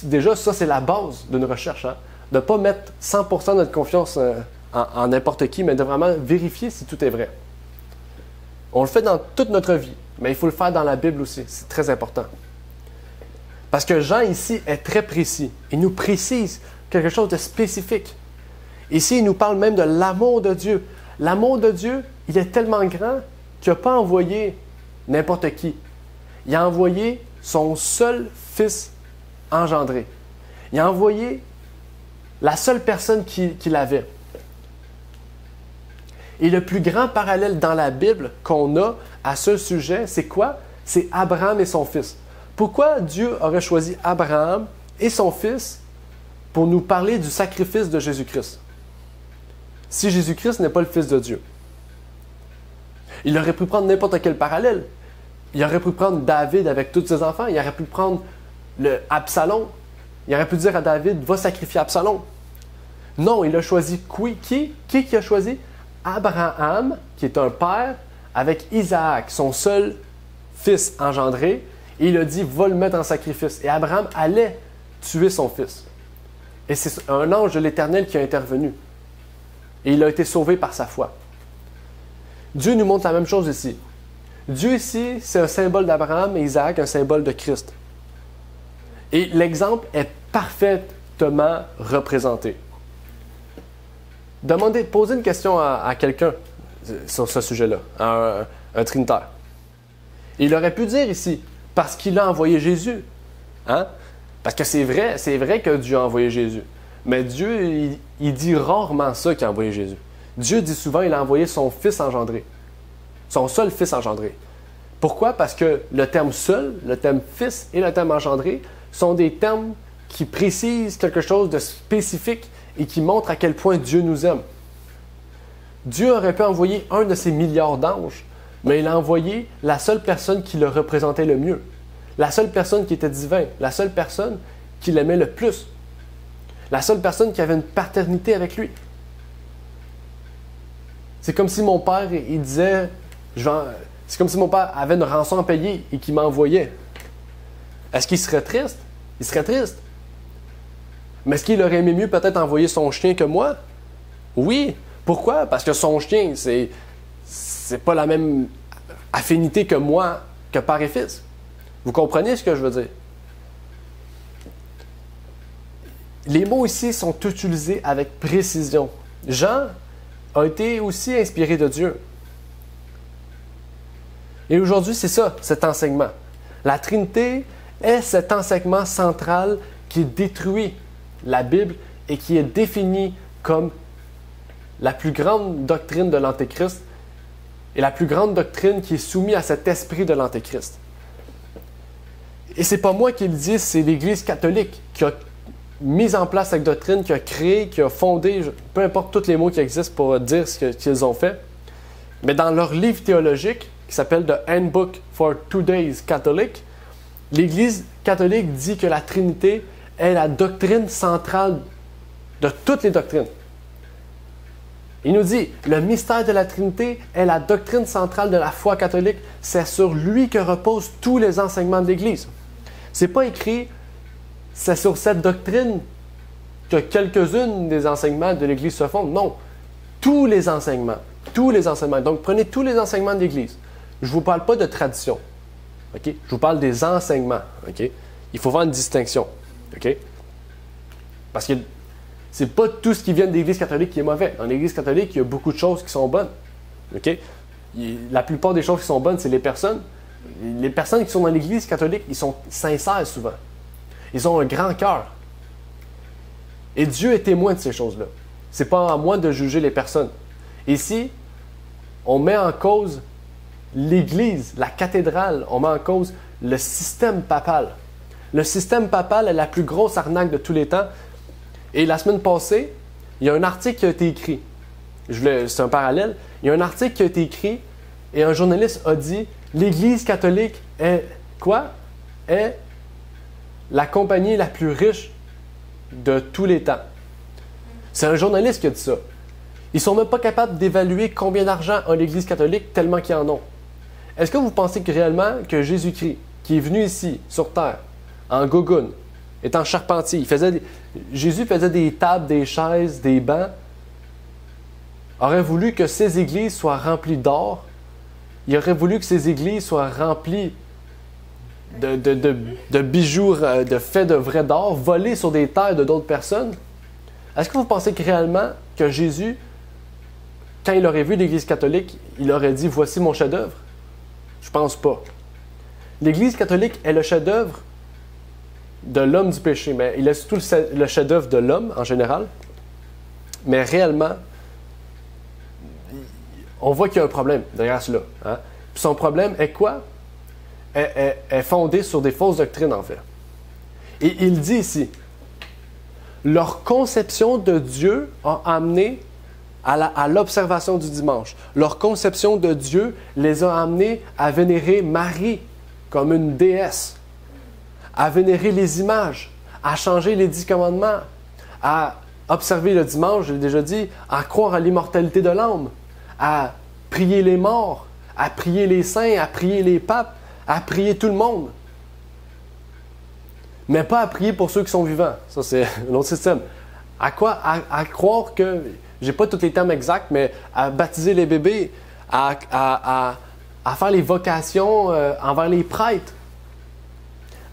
Déjà, ça, c'est la base d'une recherche. Hein? De ne pas mettre 100% de notre confiance en n'importe qui, mais de vraiment vérifier si tout est vrai. On le fait dans toute notre vie, mais il faut le faire dans la Bible aussi. C'est très important. Parce que Jean, ici, est très précis. Il nous précise quelque chose de spécifique. Ici, il nous parle même de l'amour de Dieu. L'amour de Dieu, il est tellement grand qu'il n'a pas envoyé n'importe qui. Il a envoyé son seul Fils engendré. Il a envoyé la seule personne qu'il avait. Et le plus grand parallèle dans la Bible qu'on a à ce sujet, c'est quoi? C'est Abraham et son fils. Pourquoi Dieu aurait choisi Abraham et son fils pour nous parler du sacrifice de Jésus-Christ? Si Jésus-Christ n'est pas le Fils de Dieu. Il aurait pu prendre n'importe quel parallèle. Il aurait pu prendre David avec tous ses enfants. Il aurait pu prendre Absalom. Il aurait pu dire à David, va sacrifier Absalom. Non, il a choisi qui a choisi? Abraham, qui est un père, avec Isaac, son seul fils engendré. Et il a dit, va le mettre en sacrifice. Et Abraham allait tuer son fils. Et c'est un ange de l'Éternel qui a intervenu. Et il a été sauvé par sa foi. Dieu nous montre la même chose ici. Dieu ici, c'est un symbole d'Abraham et Isaac, un symbole de Christ. Et l'exemple est parfaitement représenté. Posez une question à quelqu'un sur ce sujet-là, à un trinitaire. Il aurait pu dire ici, parce qu'il a envoyé Jésus. Hein? Parce que c'est vrai que Dieu a envoyé Jésus. Mais Dieu, il dit rarement ça qu'il a envoyé Jésus. Dieu dit souvent qu'il a envoyé son Fils engendré. Son seul Fils engendré. Pourquoi? Parce que le terme seul, le terme Fils et le terme engendré sont des termes qui précisent quelque chose de spécifique et qui montrent à quel point Dieu nous aime. Dieu aurait pu envoyer un de ses milliards d'anges, mais il a envoyé la seule personne qui le représentait le mieux. La seule personne qui était divin. La seule personne qui l'aimait le plus. La seule personne qui avait une paternité avec lui. C'est comme si mon père, il disait, c'est comme si mon père avait une rançon à payer et qu'il m'envoyait. Est-ce qu'il serait triste? Il serait triste. Mais est-ce qu'il aurait aimé mieux peut-être envoyer son chien que moi? Oui. Pourquoi? Parce que son chien, c'est pas la même affinité que moi, que père et fils. Vous comprenez ce que je veux dire? Les mots ici sont utilisés avec précision. Jean a été aussi inspiré de Dieu. Et aujourd'hui, c'est ça, cet enseignement. La Trinité est cet enseignement central qui détruit la Bible et qui est défini comme la plus grande doctrine de l'Antéchrist et la plus grande doctrine qui est soumise à cet esprit de l'Antéchrist. Et c'est pas moi qui le dis, c'est l'Église catholique qui a mis en place cette doctrine, qui a créé, qui a fondé, peu importe tous les mots qui existent pour dire ce qu'ils ont fait. Mais dans leur livre théologique, qui s'appelle The Handbook for Today's Catholic, l'Église catholique dit que la Trinité est la doctrine centrale de toutes les doctrines. Il nous dit, le mystère de la Trinité est la doctrine centrale de la foi catholique. C'est sur lui que reposent tous les enseignements de l'Église. C'est pas écrit, c'est sur cette doctrine que quelques-unes des enseignements de l'Église se fondent. Non, tous les enseignements. Donc, prenez tous les enseignements de l'Église. Je ne vous parle pas de tradition. Okay? Je vous parle des enseignements. Okay? Il faut faire une distinction. Okay? Parce que c'est pas tout ce qui vient de l'Église catholique qui est mauvais. Dans l'Église catholique, il y a beaucoup de choses qui sont bonnes. Okay? La plupart des choses qui sont bonnes, c'est les personnes. Les personnes qui sont dans l'Église catholique, ils sont sincères souvent. Ils ont un grand cœur. Et Dieu est témoin de ces choses-là. C'est pas à moi de juger les personnes. Ici, on met en cause l'Église, la cathédrale, on met en cause le système papal. Le système papal est la plus grosse arnaque de tous les temps. Et la semaine passée, il y a un article qui a été écrit. C'est un parallèle. Il y a un article qui a été écrit et un journaliste a dit « L'Église catholique est quoi? Est la compagnie la plus riche de tous les temps. » C'est un journaliste qui a dit ça. Ils ne sont même pas capables d'évaluer combien d'argent a l'Église catholique tellement qu'ils en ont. Est-ce que vous pensez que réellement que Jésus-Christ, qui est venu ici, sur terre, en gogoune, étant charpentier, Jésus faisait des tables, des chaises, des bancs, aurait voulu que ces églises soient remplies d'or, il aurait voulu que ces églises soient remplies de bijoux, de faits de vrai d'or, volés sur des terres de d'autres personnes? Est-ce que vous pensez que réellement que Jésus, quand il aurait vu l'Église catholique, il aurait dit « Voici mon chef-d'œuvre » ? Je pense pas. L'Église catholique est le chef-d'œuvre de l'homme du péché, mais il est surtout le chef-d'œuvre de l'homme en général. Mais réellement, on voit qu'il y a un problème derrière cela. Hein? Puis son problème est quoi? Est fondé sur des fausses doctrines, en fait. Et il dit ici, leur conception de Dieu a amené à l'observation du dimanche. Leur conception de Dieu les a amenés à vénérer Marie comme une déesse, à vénérer les images, à changer les 10 commandements, à observer le dimanche, je l'ai déjà dit, à croire à l'immortalité de l'âme, à prier les morts, à prier les saints, à prier les papes, à prier tout le monde. Mais pas à prier pour ceux qui sont vivants. Ça, c'est un autre système. À croire que, j'ai pas tous les termes exacts, mais à baptiser les bébés, à faire les vocations envers les prêtres,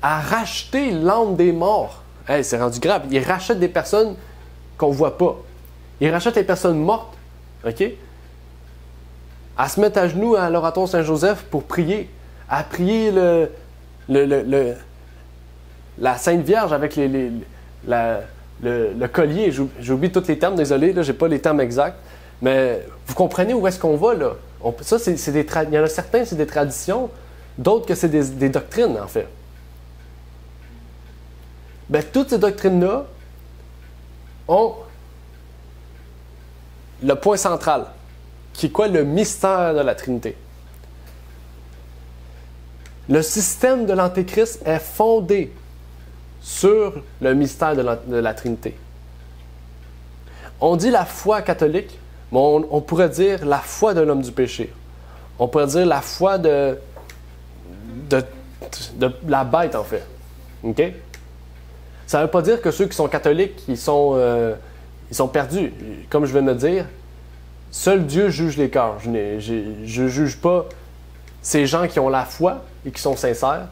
à racheter l'âme des morts. Hey, c'est rendu grave. Ils rachètent des personnes qu'on ne voit pas. Ils rachètent les personnes mortes, OK? À se mettre à genoux à l'oratoire Saint-Joseph pour prier, à prier la Sainte Vierge avec le collier. J'oublie tous les termes, désolé, je n'ai pas les termes exacts. Mais vous comprenez où est-ce qu'on va, là? Ça, il y en a certains, c'est des traditions, d'autres que c'est des doctrines, en fait. Bien, toutes ces doctrines-là ont le point central, qui est quoi? Le mystère de la Trinité. Le système de l'Antéchrist est fondé sur le mystère de la Trinité. On dit la foi catholique, mais on pourrait dire la foi de l'homme du péché. On pourrait dire la foi de la bête, en fait. OK? Ça ne veut pas dire que ceux qui sont catholiques, ils sont perdus. Comme je viens de le dire, seul Dieu juge les cœurs. Je ne juge pas ces gens qui ont la foi et qui sont sincères,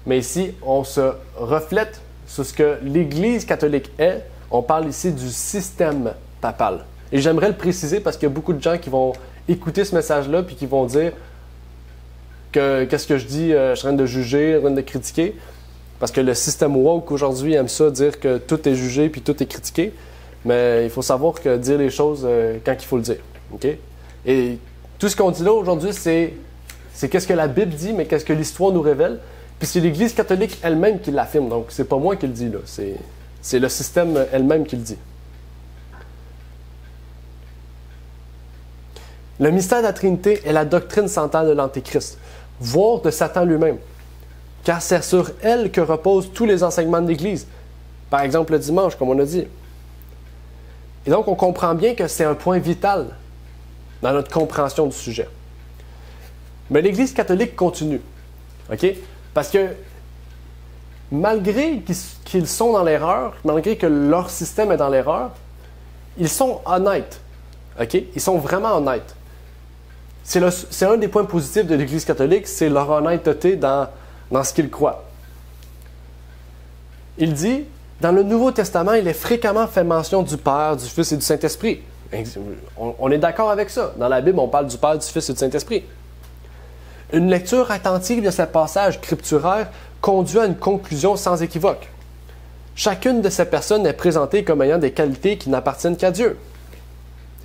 mais ici, on se reflète sur ce que l'Église catholique est. On parle ici du système papal. Et j'aimerais le préciser parce qu'il y a beaucoup de gens qui vont écouter ce message-là puis qui vont dire que qu'est-ce que je dis, je suis en train de juger, je suis en train de critiquer. Parce que le système woke aujourd'hui aime ça, dire que tout est jugé puis tout est critiqué. Mais il faut savoir que dire les choses quand il faut le dire. Okay? Et tout ce qu'on dit là aujourd'hui, c'est qu'est-ce que la Bible dit, mais qu'est-ce que l'histoire nous révèle. Puis c'est l'Église catholique elle-même qui l'affirme. Donc c'est pas moi qui le dis là. C'est le système elle-même qui le dit. Le mystère de la Trinité est la doctrine centrale de l'Antéchrist, voire de Satan lui-même. Car c'est sur elle que reposent tous les enseignements de l'Église. Par exemple, le dimanche, comme on a dit. Et donc, on comprend bien que c'est un point vital dans notre compréhension du sujet. Mais l'Église catholique continue. OK? Parce que malgré qu'ils sont dans l'erreur, malgré que leur système est dans l'erreur, ils sont honnêtes. OK? Ils sont vraiment honnêtes. C'est un des points positifs de l'Église catholique, c'est leur honnêteté dans ce qu'ils croient. Il dit, dans le Nouveau Testament, il est fréquemment fait mention du Père, du Fils et du Saint-Esprit. On est d'accord avec ça. Dans la Bible, on parle du Père, du Fils et du Saint-Esprit. Une lecture attentive de ces passages scripturaires conduit à une conclusion sans équivoque. Chacune de ces personnes est présentée comme ayant des qualités qui n'appartiennent qu'à Dieu.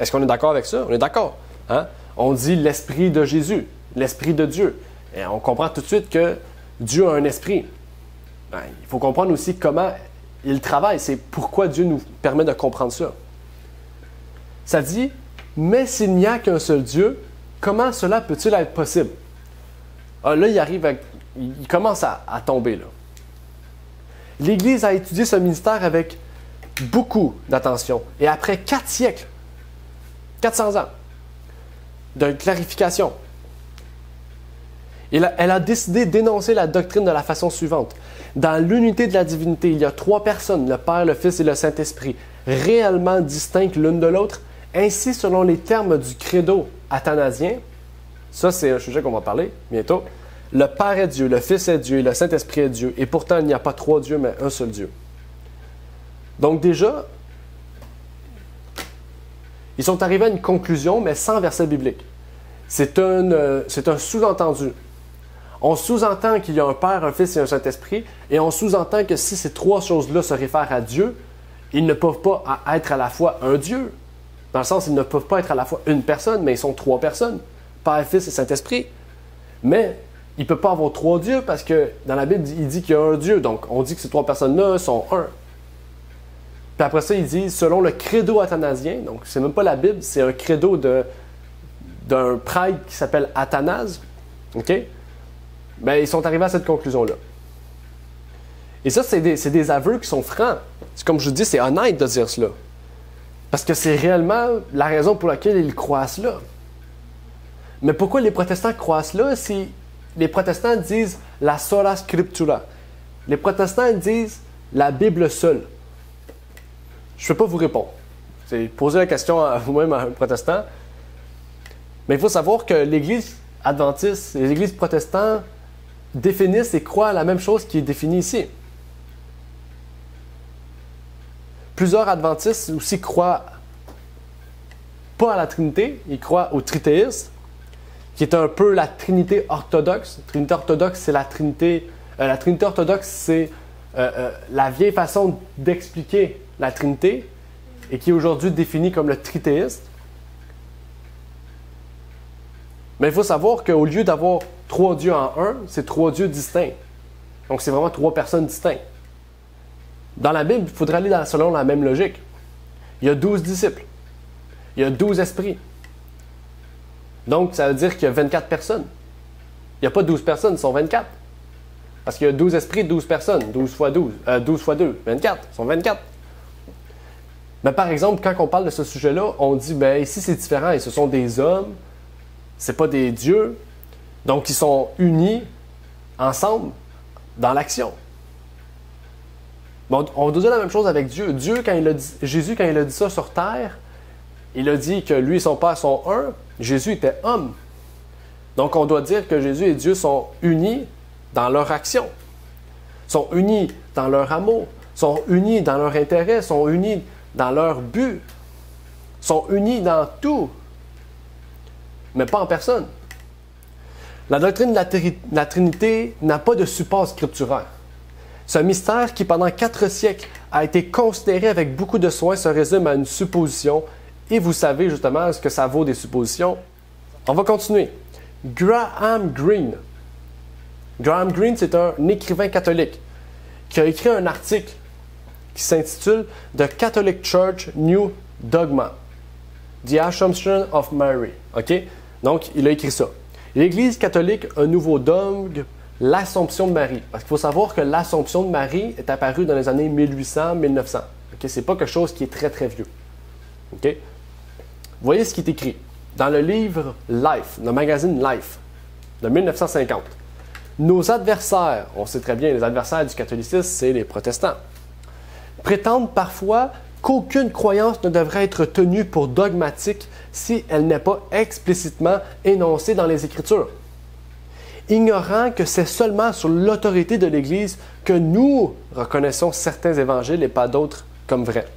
Est-ce qu'on est d'accord avec ça? On est d'accord. Hein? On dit l'Esprit de Jésus, l'Esprit de Dieu. Et on comprend tout de suite que Dieu a un esprit. Ben, il faut comprendre aussi comment il travaille. C'est pourquoi Dieu nous permet de comprendre ça. Ça dit, mais s'il n'y a qu'un seul Dieu, comment cela peut-il être possible? Ah, là, il commence à tomber. Là. L'Église a étudié ce ministère avec beaucoup d'attention. Et après 4 siècles, 400 ans de clarification, elle a décidé d'énoncer la doctrine de la façon suivante. Dans l'unité de la divinité, il y a 3 personnes, le Père, le Fils et le Saint-Esprit, réellement distinctes l'une de l'autre. Ainsi, selon les termes du credo athanasien, ça c'est un sujet qu'on va parler bientôt, le Père est Dieu, le Fils est Dieu et le Saint-Esprit est Dieu. Et pourtant, il n'y a pas 3 dieux, mais un seul Dieu. Donc déjà, ils sont arrivés à une conclusion, mais sans verset biblique. C'est un sous-entendu. On sous-entend qu'il y a un Père, un Fils et un Saint-Esprit, et on sous-entend que si ces 3 choses-là se réfèrent à Dieu, ils ne peuvent pas être à la fois un Dieu. Dans le sens, ils ne peuvent pas être à la fois une personne, mais ils sont 3 personnes. Père, Fils et Saint-Esprit. Mais il ne peut pas avoir 3 dieux parce que dans la Bible, il dit qu'il y a un Dieu. Donc, on dit que ces 3 personnes-là sont un. Puis après ça, il dit, selon le credo athanasien, donc c'est même pas la Bible, c'est un credo d'un prêtre qui s'appelle Athanase. OK? Bien, ils sont arrivés à cette conclusion-là. Et ça, c'est des aveux qui sont francs. C'est comme je vous dis, c'est honnête de dire cela. Parce que c'est réellement la raison pour laquelle ils croient à cela. Mais pourquoi les protestants croient à cela? Si les protestants disent la sola scriptura. Les protestants disent la Bible seule. Je ne peux pas vous répondre. C'est poser la question à vous-même à un protestant. Mais il faut savoir que l'Église adventiste et les Églises protestantes définissent et croient à la même chose qui est définie ici. Plusieurs adventistes aussi croient pas à la Trinité, ils croient au trithéisme, qui est un peu la Trinité orthodoxe. La Trinité orthodoxe, c'est la Trinité. La Trinité orthodoxe, c'est la vieille façon d'expliquer la Trinité et qui est aujourd'hui définie comme le trithéisme. Mais il faut savoir qu'au lieu d'avoir 3 dieux en un, c'est 3 dieux distincts. Donc c'est vraiment 3 personnes distinctes. Dans la Bible, il faudrait aller selon la même logique. Il y a 12 disciples. Il y a 12 esprits. Donc, ça veut dire qu'il y a 24 personnes. Il n'y a pas 12 personnes, ils sont 24. Parce qu'il y a 12 esprits, 12 personnes. 12 fois 12. 12 fois 2, 24. Ils sont 24. Mais par exemple, quand on parle de ce sujet-là, on dit, ben ici c'est différent. Et ce sont des hommes. Ce n'est pas des dieux. Donc, ils sont unis ensemble dans l'action. Bon, on doit dire la même chose avec Dieu. Jésus, quand il a dit ça sur terre, il a dit que lui et son Père sont un. Jésus était homme. Donc, on doit dire que Jésus et Dieu sont unis dans leur action, sont unis dans leur amour, sont unis dans leur intérêt, sont unis dans leur but, sont unis dans tout, mais pas en personne. La doctrine de la Trinité n'a pas de support scripturaire. Ce mystère qui, pendant 4 siècles, a été considéré avec beaucoup de soin se résume à une supposition. Et vous savez justement ce que ça vaut des suppositions. On va continuer. Graham Greene. Graham Greene, c'est un écrivain catholique qui a écrit un article qui s'intitule « The Catholic Church New Dogma. The Assumption of Mary ». OK? Donc, il a écrit ça. L'Église catholique, un nouveau dogme, l'Assomption de Marie. Parce qu'il faut savoir que l'Assomption de Marie est apparue dans les années 1800-1900. Okay? Ce n'est pas quelque chose qui est très, très vieux. OK? Voyez ce qui est écrit dans le livre Life, le magazine Life, de 1950. Nos adversaires, on sait très bien, les adversaires du catholicisme, c'est les protestants, prétendent parfois qu'aucune croyance ne devrait être tenue pour dogmatique si elle n'est pas explicitement énoncée dans les Écritures, ignorant que c'est seulement sur l'autorité de l'Église que nous reconnaissons certains évangiles et pas d'autres comme vrais.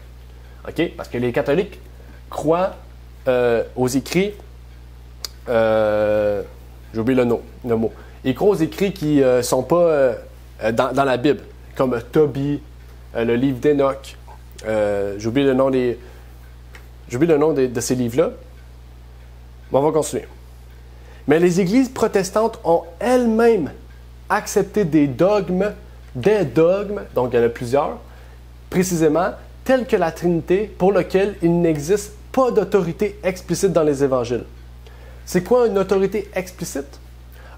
OK? Parce que les catholiques croient aux écrits, j'ai oublié le mot, ils croient aux écrits qui ne sont pas dans la Bible, comme Tobie, le livre d'Enoch, j'ai oublié le nom des... J'oublie le nom de ces livres-là. Mais on va continuer. Mais les églises protestantes ont elles-mêmes accepté des dogmes, donc il y en a plusieurs, précisément, tels que la Trinité, pour lequel il n'existe pas d'autorité explicite dans les évangiles. C'est quoi une autorité explicite?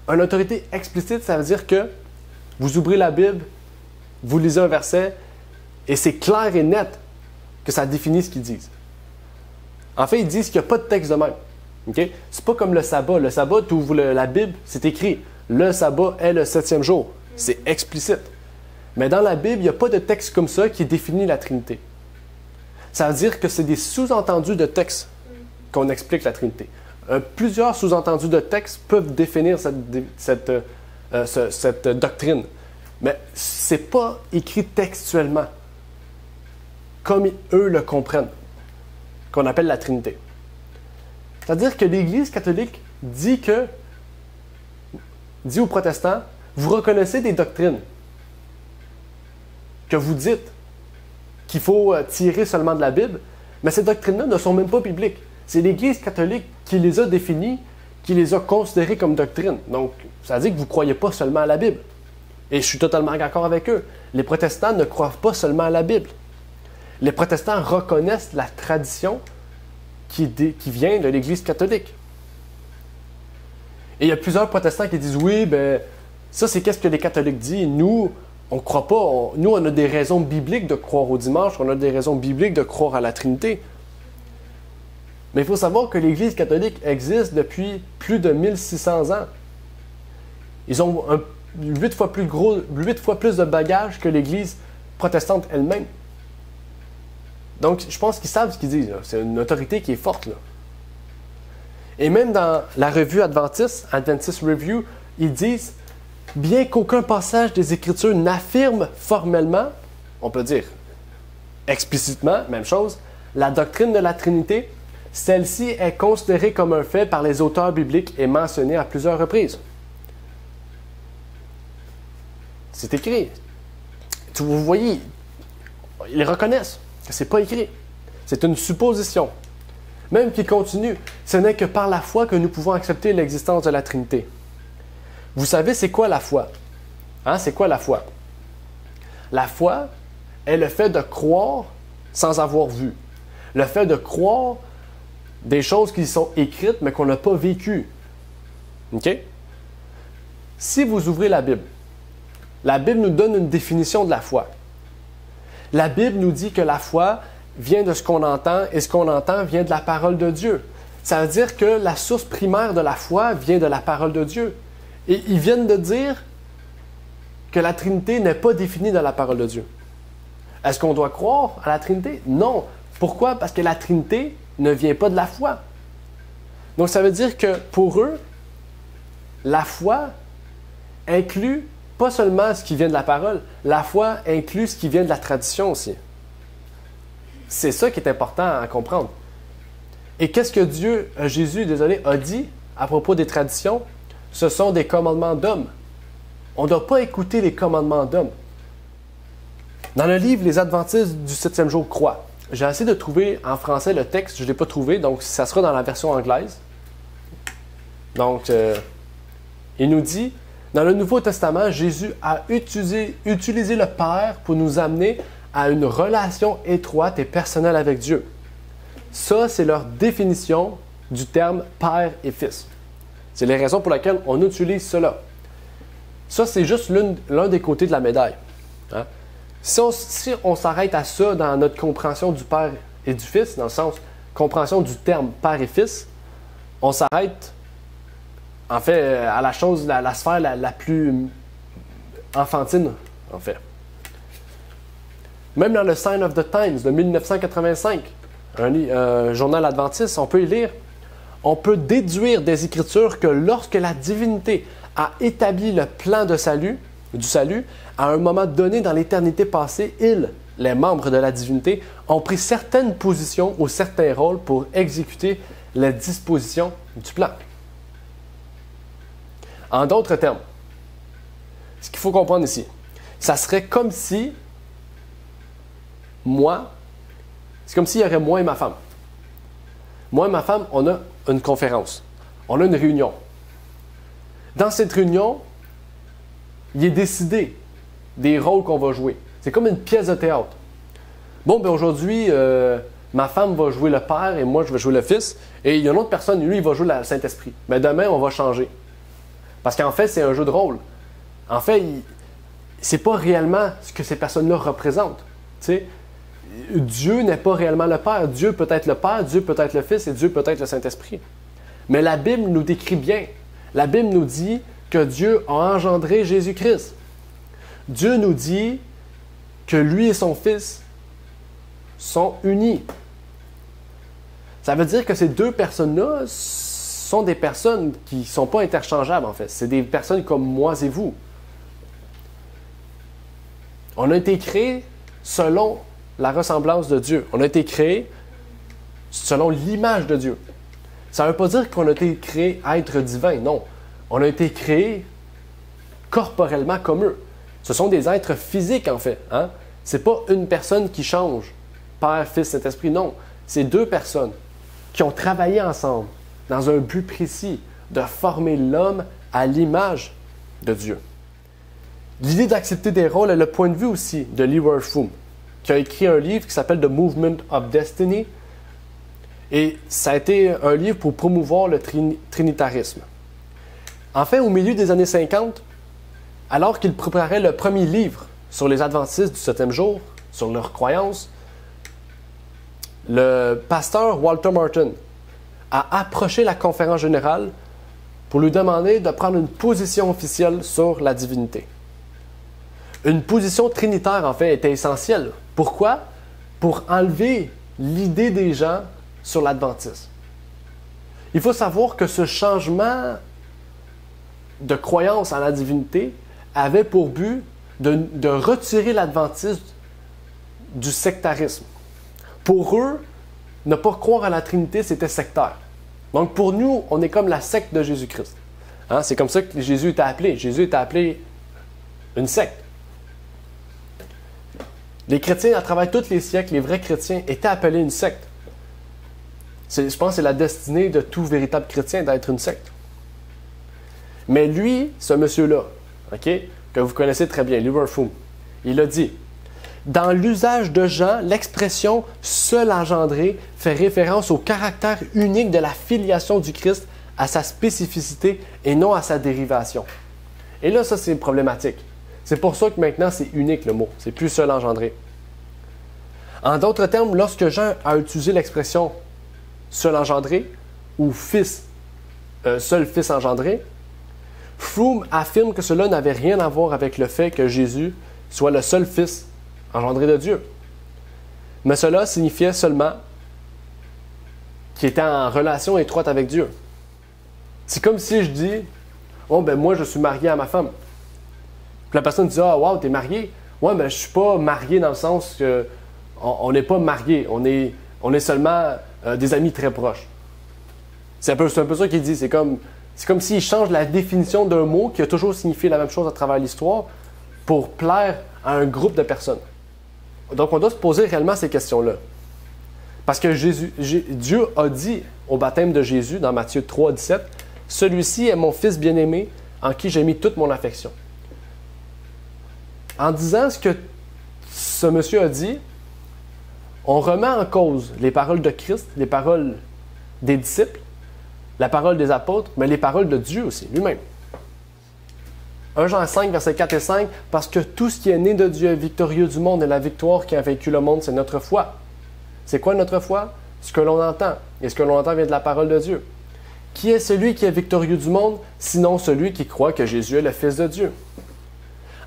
Une autorité explicite, ça veut dire que vous ouvrez la Bible, vous lisez un verset, et c'est clair et net que ça définit ce qu'ils disent. En fait, ils disent qu'il n'y a pas de texte de même. Okay? C'est pas comme le sabbat. Le sabbat, tu ouvres la Bible, c'est écrit. Le sabbat est le 7e jour. C'est explicite. Mais dans la Bible, il n'y a pas de texte comme ça qui définit la Trinité. Ça veut dire que c'est des sous-entendus de texte qu'on explique la Trinité. Plusieurs sous-entendus de texte peuvent définir cette doctrine. Mais ce n'est pas écrit textuellement, comme eux le comprennent, qu'on appelle la Trinité. C'est-à-dire que l'Église catholique dit aux protestants, vous reconnaissez des doctrines que vous dites qu'il faut tirer seulement de la Bible, mais ces doctrines-là ne sont même pas bibliques. C'est l'Église catholique qui les a définies, qui les a considérées comme doctrines. Donc, ça dit que vous ne croyez pas seulement à la Bible. Et je suis totalement d'accord avec eux. Les protestants ne croient pas seulement à la Bible. Les protestants reconnaissent la tradition qui vient de l'Église catholique. Et il y a plusieurs protestants qui disent, oui, ben ça c'est qu'est-ce que les catholiques disent. Nous, on ne croit pas. Nous, on a des raisons bibliques de croire au dimanche, on a des raisons bibliques de croire à la Trinité. Mais il faut savoir que l'Église catholique existe depuis plus de 1600 ans. Ils ont 8 fois plus de bagages que l'Église protestante elle-même. Donc, je pense qu'ils savent ce qu'ils disent. C'est une autorité qui est forte. Là. Et même dans la revue Adventist Review, ils disent, bien qu'aucun passage des Écritures n'affirme formellement, on peut dire explicitement, même chose, la doctrine de la Trinité, celle-ci est considérée comme un fait par les auteurs bibliques et mentionnée à plusieurs reprises. C'est écrit. Vous voyez, ils reconnaissent que ce n'est pas écrit. C'est une supposition. Même qu'il continue, ce n'est que par la foi que nous pouvons accepter l'existence de la Trinité. Vous savez, c'est quoi la foi? Hein? C'est quoi la foi? La foi est le fait de croire sans avoir vu. Le fait de croire des choses qui sont écrites mais qu'on n'a pas vécues. OK? Si vous ouvrez la Bible nous donne une définition de la foi. La Bible nous dit que la foi vient de ce qu'on entend et ce qu'on entend vient de la parole de Dieu. Ça veut dire que la source primaire de la foi vient de la parole de Dieu. Et ils viennent de dire que la Trinité n'est pas définie dans la parole de Dieu. Est-ce qu'on doit croire à la Trinité? Non. Pourquoi? Parce que la Trinité ne vient pas de la foi. Donc ça veut dire que pour eux, la foi inclut pas seulement ce qui vient de la parole, la foi inclut ce qui vient de la tradition aussi. C'est ça qui est important à comprendre. Et qu'est-ce que Jésus, a dit à propos des traditions? Ce sont des commandements d'hommes. On ne doit pas écouter les commandements d'hommes. Dans le livre « Les Adventistes du 7e jour croient », j'ai essayé de trouver en français le texte, je ne l'ai pas trouvé, donc ça sera dans la version anglaise. Donc, il nous dit, dans le Nouveau Testament, Jésus a utilisé le Père pour nous amener à une relation étroite et personnelle avec Dieu. Ça, c'est leur définition du terme Père et Fils. C'est les raisons pour lesquelles on utilise cela. Ça, c'est juste l'un des côtés de la médaille. Hein? Si on s'arrête à ça dans notre compréhension du Père et du Fils, dans le sens compréhension du terme Père et Fils, on s'arrête en fait à la chose, la sphère la plus enfantine, en fait. Même dans le Sign of the Times de 1985, un journal adventiste, on peut y lire, on peut déduire des Écritures que lorsque la divinité a établi le plan du salut, à un moment donné dans l'éternité passée, ils, les membres de la divinité, ont pris certaines positions ou certains rôles pour exécuter les dispositions du plan. En d'autres termes, ce qu'il faut comprendre ici, ça serait comme si c'est comme s'il y aurait moi et ma femme. moi et ma femme, on a une conférence. On a une réunion. Dans cette réunion, il est décidé des rôles qu'on va jouer. C'est comme une pièce de théâtre. Bon, ben aujourd'hui, ma femme va jouer le Père et moi, je vais jouer le Fils. Et il y a une autre personne, lui, il va jouer le Saint-Esprit. Mais demain, on va changer. Parce qu'en fait, c'est un jeu de rôle. En fait, c'est pas réellement ce que ces personnes-là représentent. Tu sais, Dieu n'est pas réellement le Père. Dieu peut être le Père, Dieu peut être le Fils et Dieu peut être le Saint-Esprit. Mais la Bible nous décrit bien. La Bible nous dit que Dieu a engendré Jésus-Christ. Dieu nous dit que lui et son Fils sont unis. Ça veut dire que ces deux personnes-là sont des personnes qui ne sont pas interchangeables, en fait. C'est des personnes comme moi et vous. On a été créés selon la ressemblance de Dieu. On a été créés selon l'image de Dieu. Ça ne veut pas dire qu'on a été créés êtres divins, non. On a été créés corporellement comme eux. Ce sont des êtres physiques, en fait. Hein? Ce n'est pas une personne qui change, Père, Fils, Saint-Esprit, non. C'est deux personnes qui ont travaillé ensemble dans un but précis de former l'homme à l'image de Dieu. L'idée d'accepter des rôles est le point de vue aussi de Leroy Froom, qui a écrit un livre qui s'appelle The Movement of Destiny. Et ça a été un livre pour promouvoir le trinitarisme. En fait, au milieu des années 50, alors qu'il préparait le premier livre sur les adventistes du 7e jour, sur leurs croyances, le pasteur Walter Martin a approché la conférence générale pour lui demander de prendre une position officielle sur la divinité. Une position trinitaire, en fait, était essentielle. Pourquoi? Pour enlever l'idée des gens sur l'adventisme. Il faut savoir que ce changement de croyance en la divinité avait pour but de retirer l'adventisme du sectarisme. Pour eux, ne pas croire à la Trinité, c'était sectaire. Donc pour nous, on est comme la secte de Jésus-Christ. Hein? C'est comme ça que Jésus était appelé. Jésus était appelé une secte. Les chrétiens, à travers tous les siècles, les vrais chrétiens étaient appelés une secte. Je pense que c'est la destinée de tout véritable chrétien d'être une secte. Mais lui, ce monsieur-là, okay, que vous connaissez très bien, Leroy Froom, il a dit: dans l'usage de Jean, l'expression « seul engendré » fait référence au caractère unique de la filiation du Christ, à sa spécificité et non à sa dérivation. Et là, ça, c'est problématique. C'est pour ça que maintenant, c'est unique le mot. C'est plus « seul engendré ». En d'autres termes, lorsque Jean a utilisé l'expression « seul engendré » ou « fils », seul fils engendré, Froom affirme que cela n'avait rien à voir avec le fait que Jésus soit le seul fils engendré de Dieu. Mais cela signifiait seulement qu'il était en relation étroite avec Dieu. C'est comme si je dis « Oh, ben moi, je suis marié à ma femme. » Puis la personne dit « Ah, wow, t'es marié? » « Ouais, mais je suis pas marié dans le sens que on n'est pas marié. On est seulement des amis très proches. » C'est un peu ça qu'il dit. C'est comme s'il change la définition d'un mot qui a toujours signifié la même chose à travers l'histoire pour plaire à un groupe de personnes. Donc, on doit se poser réellement ces questions-là. Parce que Dieu a dit au baptême de Jésus, dans Matthieu 3, 17, « Celui-ci est mon Fils bien-aimé, en qui j'ai mis toute mon affection. » En disant ce que ce monsieur a dit, on remet en cause les paroles de Christ, les paroles des disciples, la parole des apôtres, mais les paroles de Dieu aussi, lui-même. 1 Jean 5, versets 4 et 5, « Parce que tout ce qui est né de Dieu est victorieux du monde, et la victoire qui a vaincu le monde, c'est notre foi. » C'est quoi notre foi? Ce que l'on entend. Et ce que l'on entend vient de la parole de Dieu. Qui est celui qui est victorieux du monde, sinon celui qui croit que Jésus est le Fils de Dieu?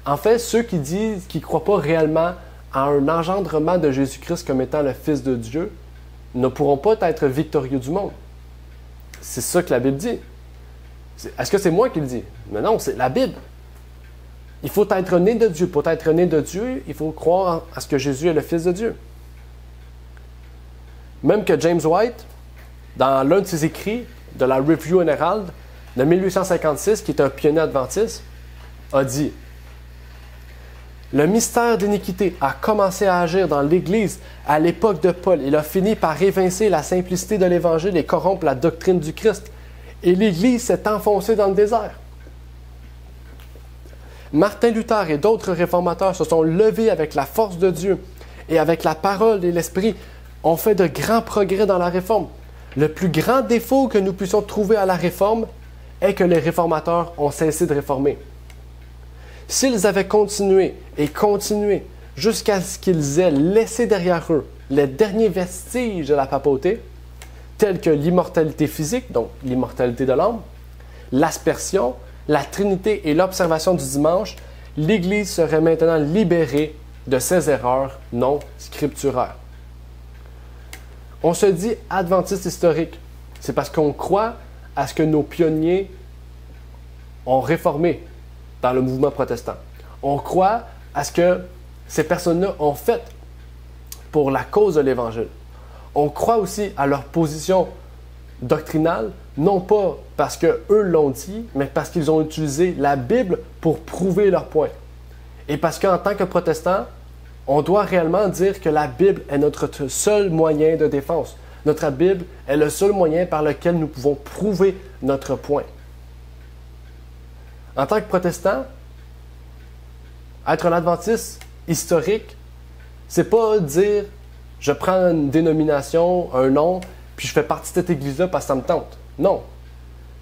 En fait, ceux qui disent qu'ils ne croient pas réellement à un engendrement de Jésus-Christ comme étant le Fils de Dieu ne pourront pas être victorieux du monde. C'est ça que la Bible dit. Est-ce que c'est moi qui le dis? Mais non, c'est la Bible. Il faut être né de Dieu. Pour être né de Dieu, il faut croire à ce que Jésus est le Fils de Dieu. Même que James White, dans l'un de ses écrits de la Review and Herald de 1856, qui est un pionnier adventiste, a dit Le mystère d'iniquité a commencé à agir dans l'Église à l'époque de Paul. Il a fini par évincer la simplicité de l'Évangile et corrompre la doctrine du Christ. Et l'Église s'est enfoncée dans le désert. Martin Luther et d'autres réformateurs se sont levés avec la force de Dieu et avec la parole et l'Esprit, ont fait de grands progrès dans la réforme. Le plus grand défaut que nous puissions trouver à la réforme est que les réformateurs ont cessé de réformer. S'ils avaient continué et continué jusqu'à ce qu'ils aient laissé derrière eux les derniers vestiges de la papauté, tels que l'immortalité physique, donc l'immortalité de l'âme, l'aspersion, la Trinité et l'observation du dimanche, l'Église serait maintenant libérée de ces erreurs non scripturaires. On se dit adventiste historique. C'est parce qu'on croit à ce que nos pionniers ont réformé dans le mouvement protestant. On croit à ce que ces personnes-là ont fait pour la cause de l'Évangile. On croit aussi à leur position doctrinale, non pas parce qu'eux l'ont dit, mais parce qu'ils ont utilisé la Bible pour prouver leur point. Et parce qu'en tant que protestants, on doit réellement dire que la Bible est notre seul moyen de défense. Notre Bible est le seul moyen par lequel nous pouvons prouver notre point. En tant que protestant, être un adventiste historique, c'est pas dire je prends une dénomination, un nom, puis je fais partie de cette église-là parce que ça me tente. Non.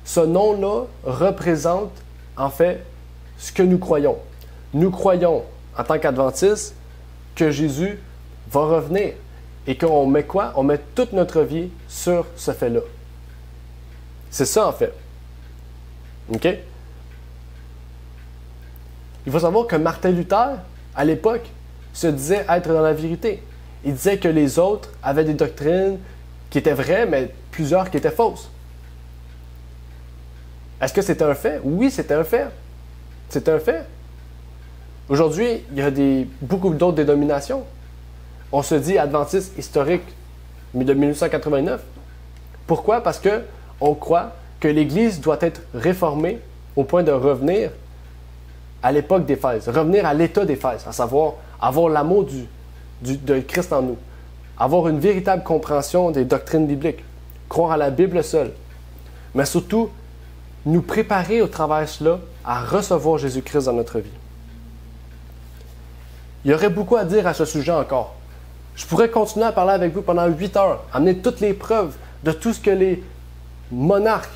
Ce nom-là représente en fait ce que nous croyons. Nous croyons en tant qu'adventistes que Jésus va revenir et qu'on met quoi? On met toute notre vie sur ce fait-là. C'est ça en fait. OK? Il faut savoir que Martin Luther, à l'époque, se disait être dans la vérité. Il disait que les autres avaient des doctrines qui étaient vraies, mais plusieurs qui étaient fausses. Est-ce que c'était un fait? Oui, c'était un fait. C'est un fait. Aujourd'hui, il y a beaucoup d'autres dénominations. On se dit adventiste historique de 1989. Pourquoi? Parce qu'on croit que l'Église doit être réformée au point de revenir à l'époque d'Éphèse, revenir à l'état d'Éphèse, à savoir avoir l'amour de Christ en nous, avoir une véritable compréhension des doctrines bibliques, croire à la Bible seule, mais surtout nous préparer au travers de cela à recevoir Jésus-Christ dans notre vie. Il y aurait beaucoup à dire à ce sujet encore. Je pourrais continuer à parler avec vous pendant 8 heures, amener toutes les preuves de tout ce que les monarques,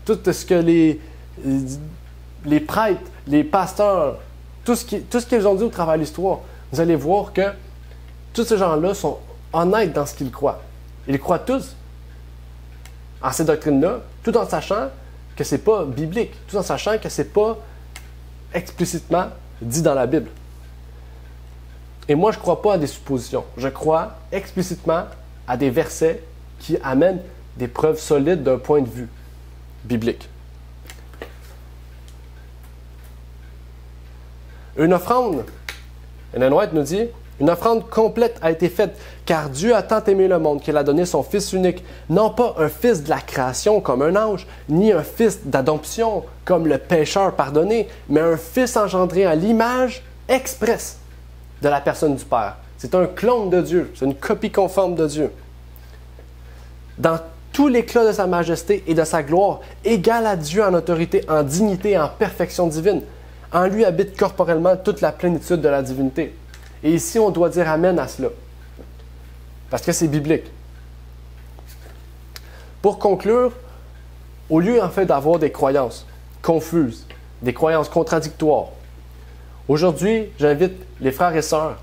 tout ce que les prêtres, les pasteurs, tout ce qu'ils ont dit au travers de l'histoire. Vous allez voir que tous ces gens-là sont honnêtes dans ce qu'ils croient. Ils croient tous en ces doctrines-là, tout en sachant que ce n'est pas biblique, tout en sachant que ce n'est pas explicitement dit dans la Bible. Et moi, je ne crois pas à des suppositions. Je crois explicitement à des versets qui amènent des preuves solides d'un point de vue biblique. Une offrande, Ellen White nous dit, une offrande complète a été faite, car Dieu a tant aimé le monde qu'il a donné son Fils unique, non pas un fils de la création comme un ange, ni un fils d'adoption comme le pécheur pardonné, mais un fils engendré à l'image expresse de la personne du Père. C'est un clone de Dieu, c'est une copie conforme de Dieu. Dans tout l'éclat de sa majesté et de sa gloire, égal à Dieu en autorité, en dignité et en perfection divine. En lui habite corporellement toute la plénitude de la divinité. Et ici, on doit dire Amen à cela. Parce que c'est biblique. Pour conclure, au lieu en fait d'avoir des croyances confuses, des croyances contradictoires, aujourd'hui, j'invite les frères et sœurs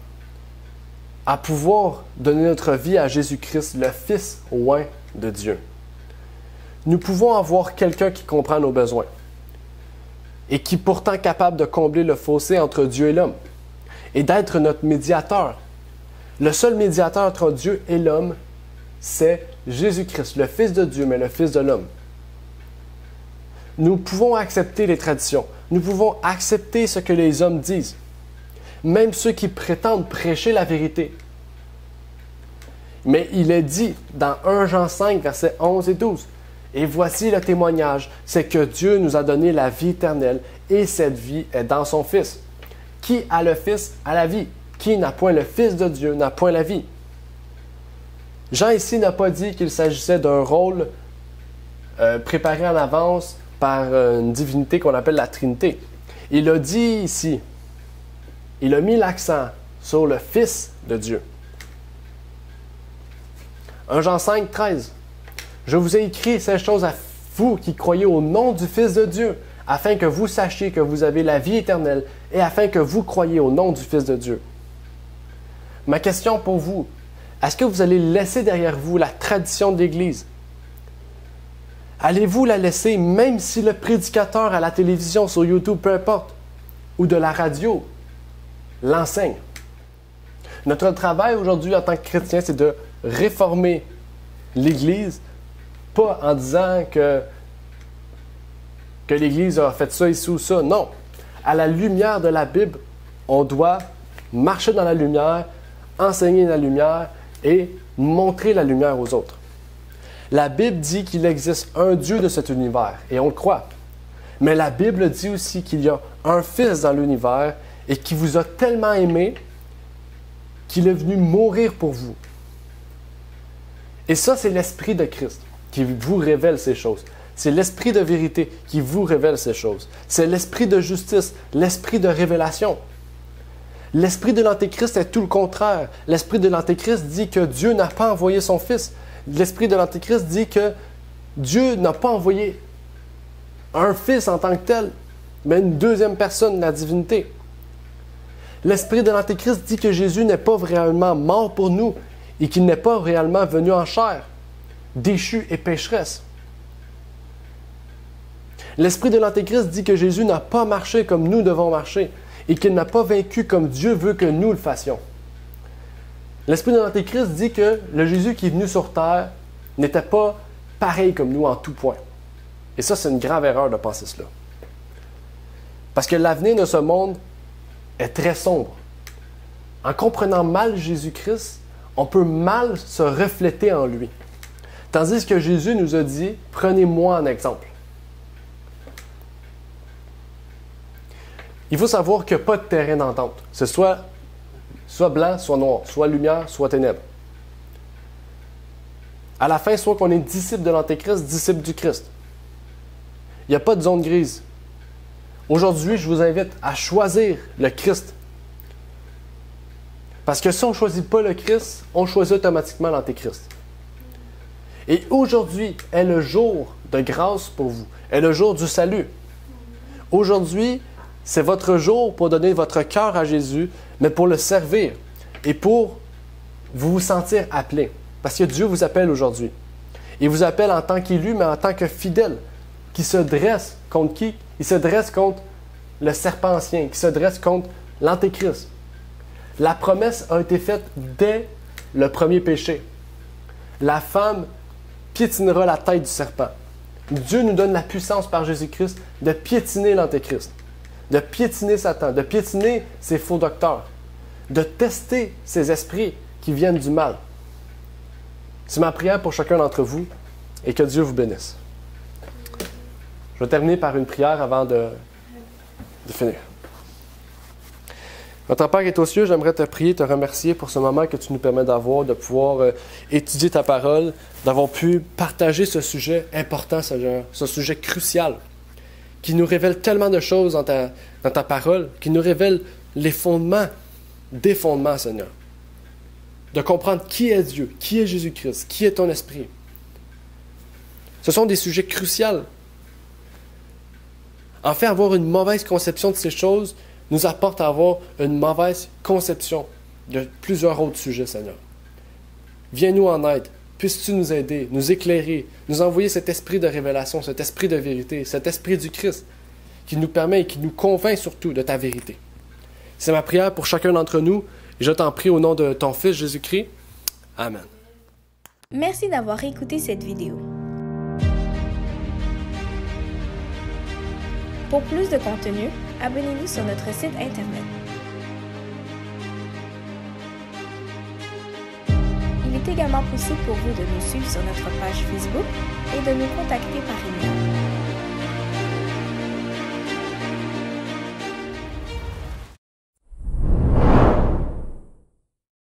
à pouvoir donner notre vie à Jésus-Christ, le Fils oint de Dieu. Nous pouvons avoir quelqu'un qui comprend nos besoins et qui est pourtant capable de combler le fossé entre Dieu et l'homme et d'être notre médiateur. Le seul médiateur entre Dieu et l'homme, c'est Jésus-Christ, le Fils de Dieu, mais le Fils de l'homme. Nous pouvons accepter les traditions. Nous pouvons accepter ce que les hommes disent, même ceux qui prétendent prêcher la vérité. Mais il est dit dans 1 Jean 5, versets 11 et 12, « Et voici le témoignage, c'est que Dieu nous a donné la vie éternelle, et cette vie est dans son Fils. Qui a le Fils a la vie. Qui n'a point le Fils de Dieu n'a point la vie. Jean ici n'a pas dit qu'il s'agissait d'un rôle préparé en avance par une divinité qu'on appelle la Trinité. Il a dit ici, il a mis l'accent sur le Fils de Dieu. 1 Jean 5, 13. Je vous ai écrit ces choses à vous qui croyez au nom du Fils de Dieu, afin que vous sachiez que vous avez la vie éternelle et afin que vous croyiez au nom du Fils de Dieu. Ma question pour vous, est-ce que vous allez laisser derrière vous la tradition de l'Église? Allez-vous la laisser même si le prédicateur à la télévision, sur YouTube, peu importe, ou de la radio, l'enseigne? Notre travail aujourd'hui en tant que chrétien, c'est de réformer l'Église, pas en disant que l'Église a fait ça ici ou ça. Non. À la lumière de la Bible, on doit marcher dans la lumière, enseigner la lumière et montrer la lumière aux autres. La Bible dit qu'il existe un Dieu de cet univers, et on le croit. Mais la Bible dit aussi qu'il y a un Fils dans l'univers et qui vous a tellement aimé qu'il est venu mourir pour vous. Et ça, c'est l'Esprit de Christ qui vous révèle ces choses. C'est l'Esprit de vérité qui vous révèle ces choses. C'est l'Esprit de justice, l'Esprit de révélation. L'Esprit de l'Antéchrist est tout le contraire. L'Esprit de l'Antéchrist dit que Dieu n'a pas envoyé son Fils. L'Esprit de l'Antéchrist dit que Dieu n'a pas envoyé un Fils en tant que tel, mais une deuxième personne de la divinité. L'Esprit de l'Antéchrist dit que Jésus n'est pas réellement mort pour nous et qu'il n'est pas réellement venu en chair, déchu et pécheresse. L'Esprit de l'Antéchrist dit que Jésus n'a pas marché comme nous devons marcher et qu'il n'a pas vaincu comme Dieu veut que nous le fassions. L'Esprit de l'Antéchrist dit que le Jésus qui est venu sur terre n'était pas pareil comme nous en tout point. Et ça, c'est une grave erreur de penser cela. Parce que l'avenir de ce monde est très sombre. En comprenant mal Jésus-Christ, on peut mal se refléter en lui. Tandis que Jésus nous a dit, prenez-moi en exemple. Il faut savoir qu'il n'y a pas de terrain d'entente. C'est soit blanc, soit noir, soit lumière, soit ténèbres. À la fin, soit qu'on est disciple de l'Antéchrist, disciple du Christ. Il n'y a pas de zone grise. Aujourd'hui, je vous invite à choisir le Christ. Parce que si on ne choisit pas le Christ, on choisit automatiquement l'Antéchrist. Et aujourd'hui est le jour de grâce pour vous, est le jour du salut. Aujourd'hui, c'est votre jour pour donner votre cœur à Jésus, mais pour le servir et pour vous sentir appelé. Parce que Dieu vous appelle aujourd'hui. Il vous appelle en tant qu'élu, mais en tant que fidèle, qui se dresse contre qui? Il se dresse contre le serpent ancien, qui se dresse contre l'Antéchrist. La promesse a été faite dès le premier péché. La femme piétinera la tête du serpent. Dieu nous donne la puissance par Jésus-Christ de piétiner l'Antéchrist, de piétiner Satan, de piétiner ses faux docteurs, de tester ces esprits qui viennent du mal. C'est ma prière pour chacun d'entre vous et que Dieu vous bénisse. Je vais terminer par une prière avant de finir. Notre Père qui est aux cieux, j'aimerais te prier, te remercier pour ce moment que tu nous permets d'avoir, de pouvoir étudier ta parole, d'avoir pu partager ce sujet important, ce sujet crucial, qui nous révèle tellement de choses dans ta parole, qui nous révèle les fondements, des fondements, Seigneur. De comprendre qui est Dieu, qui est Jésus-Christ, qui est ton esprit. Ce sont des sujets cruciaux. En fait, avoir une mauvaise conception de ces choses nous apporte à avoir une mauvaise conception de plusieurs autres sujets, Seigneur. Viens-nous en aide. Puisses-tu nous aider, nous éclairer, nous envoyer cet esprit de révélation, cet esprit de vérité, cet esprit du Christ qui nous permet et qui nous convainc surtout de ta vérité. C'est ma prière pour chacun d'entre nous et je t'en prie au nom de ton Fils Jésus-Christ. Amen. Merci d'avoir écouté cette vidéo. Pour plus de contenu, abonnez-vous sur notre site Internet. Il est également possible pour vous de nous suivre sur notre page Facebook et de nous contacter par email.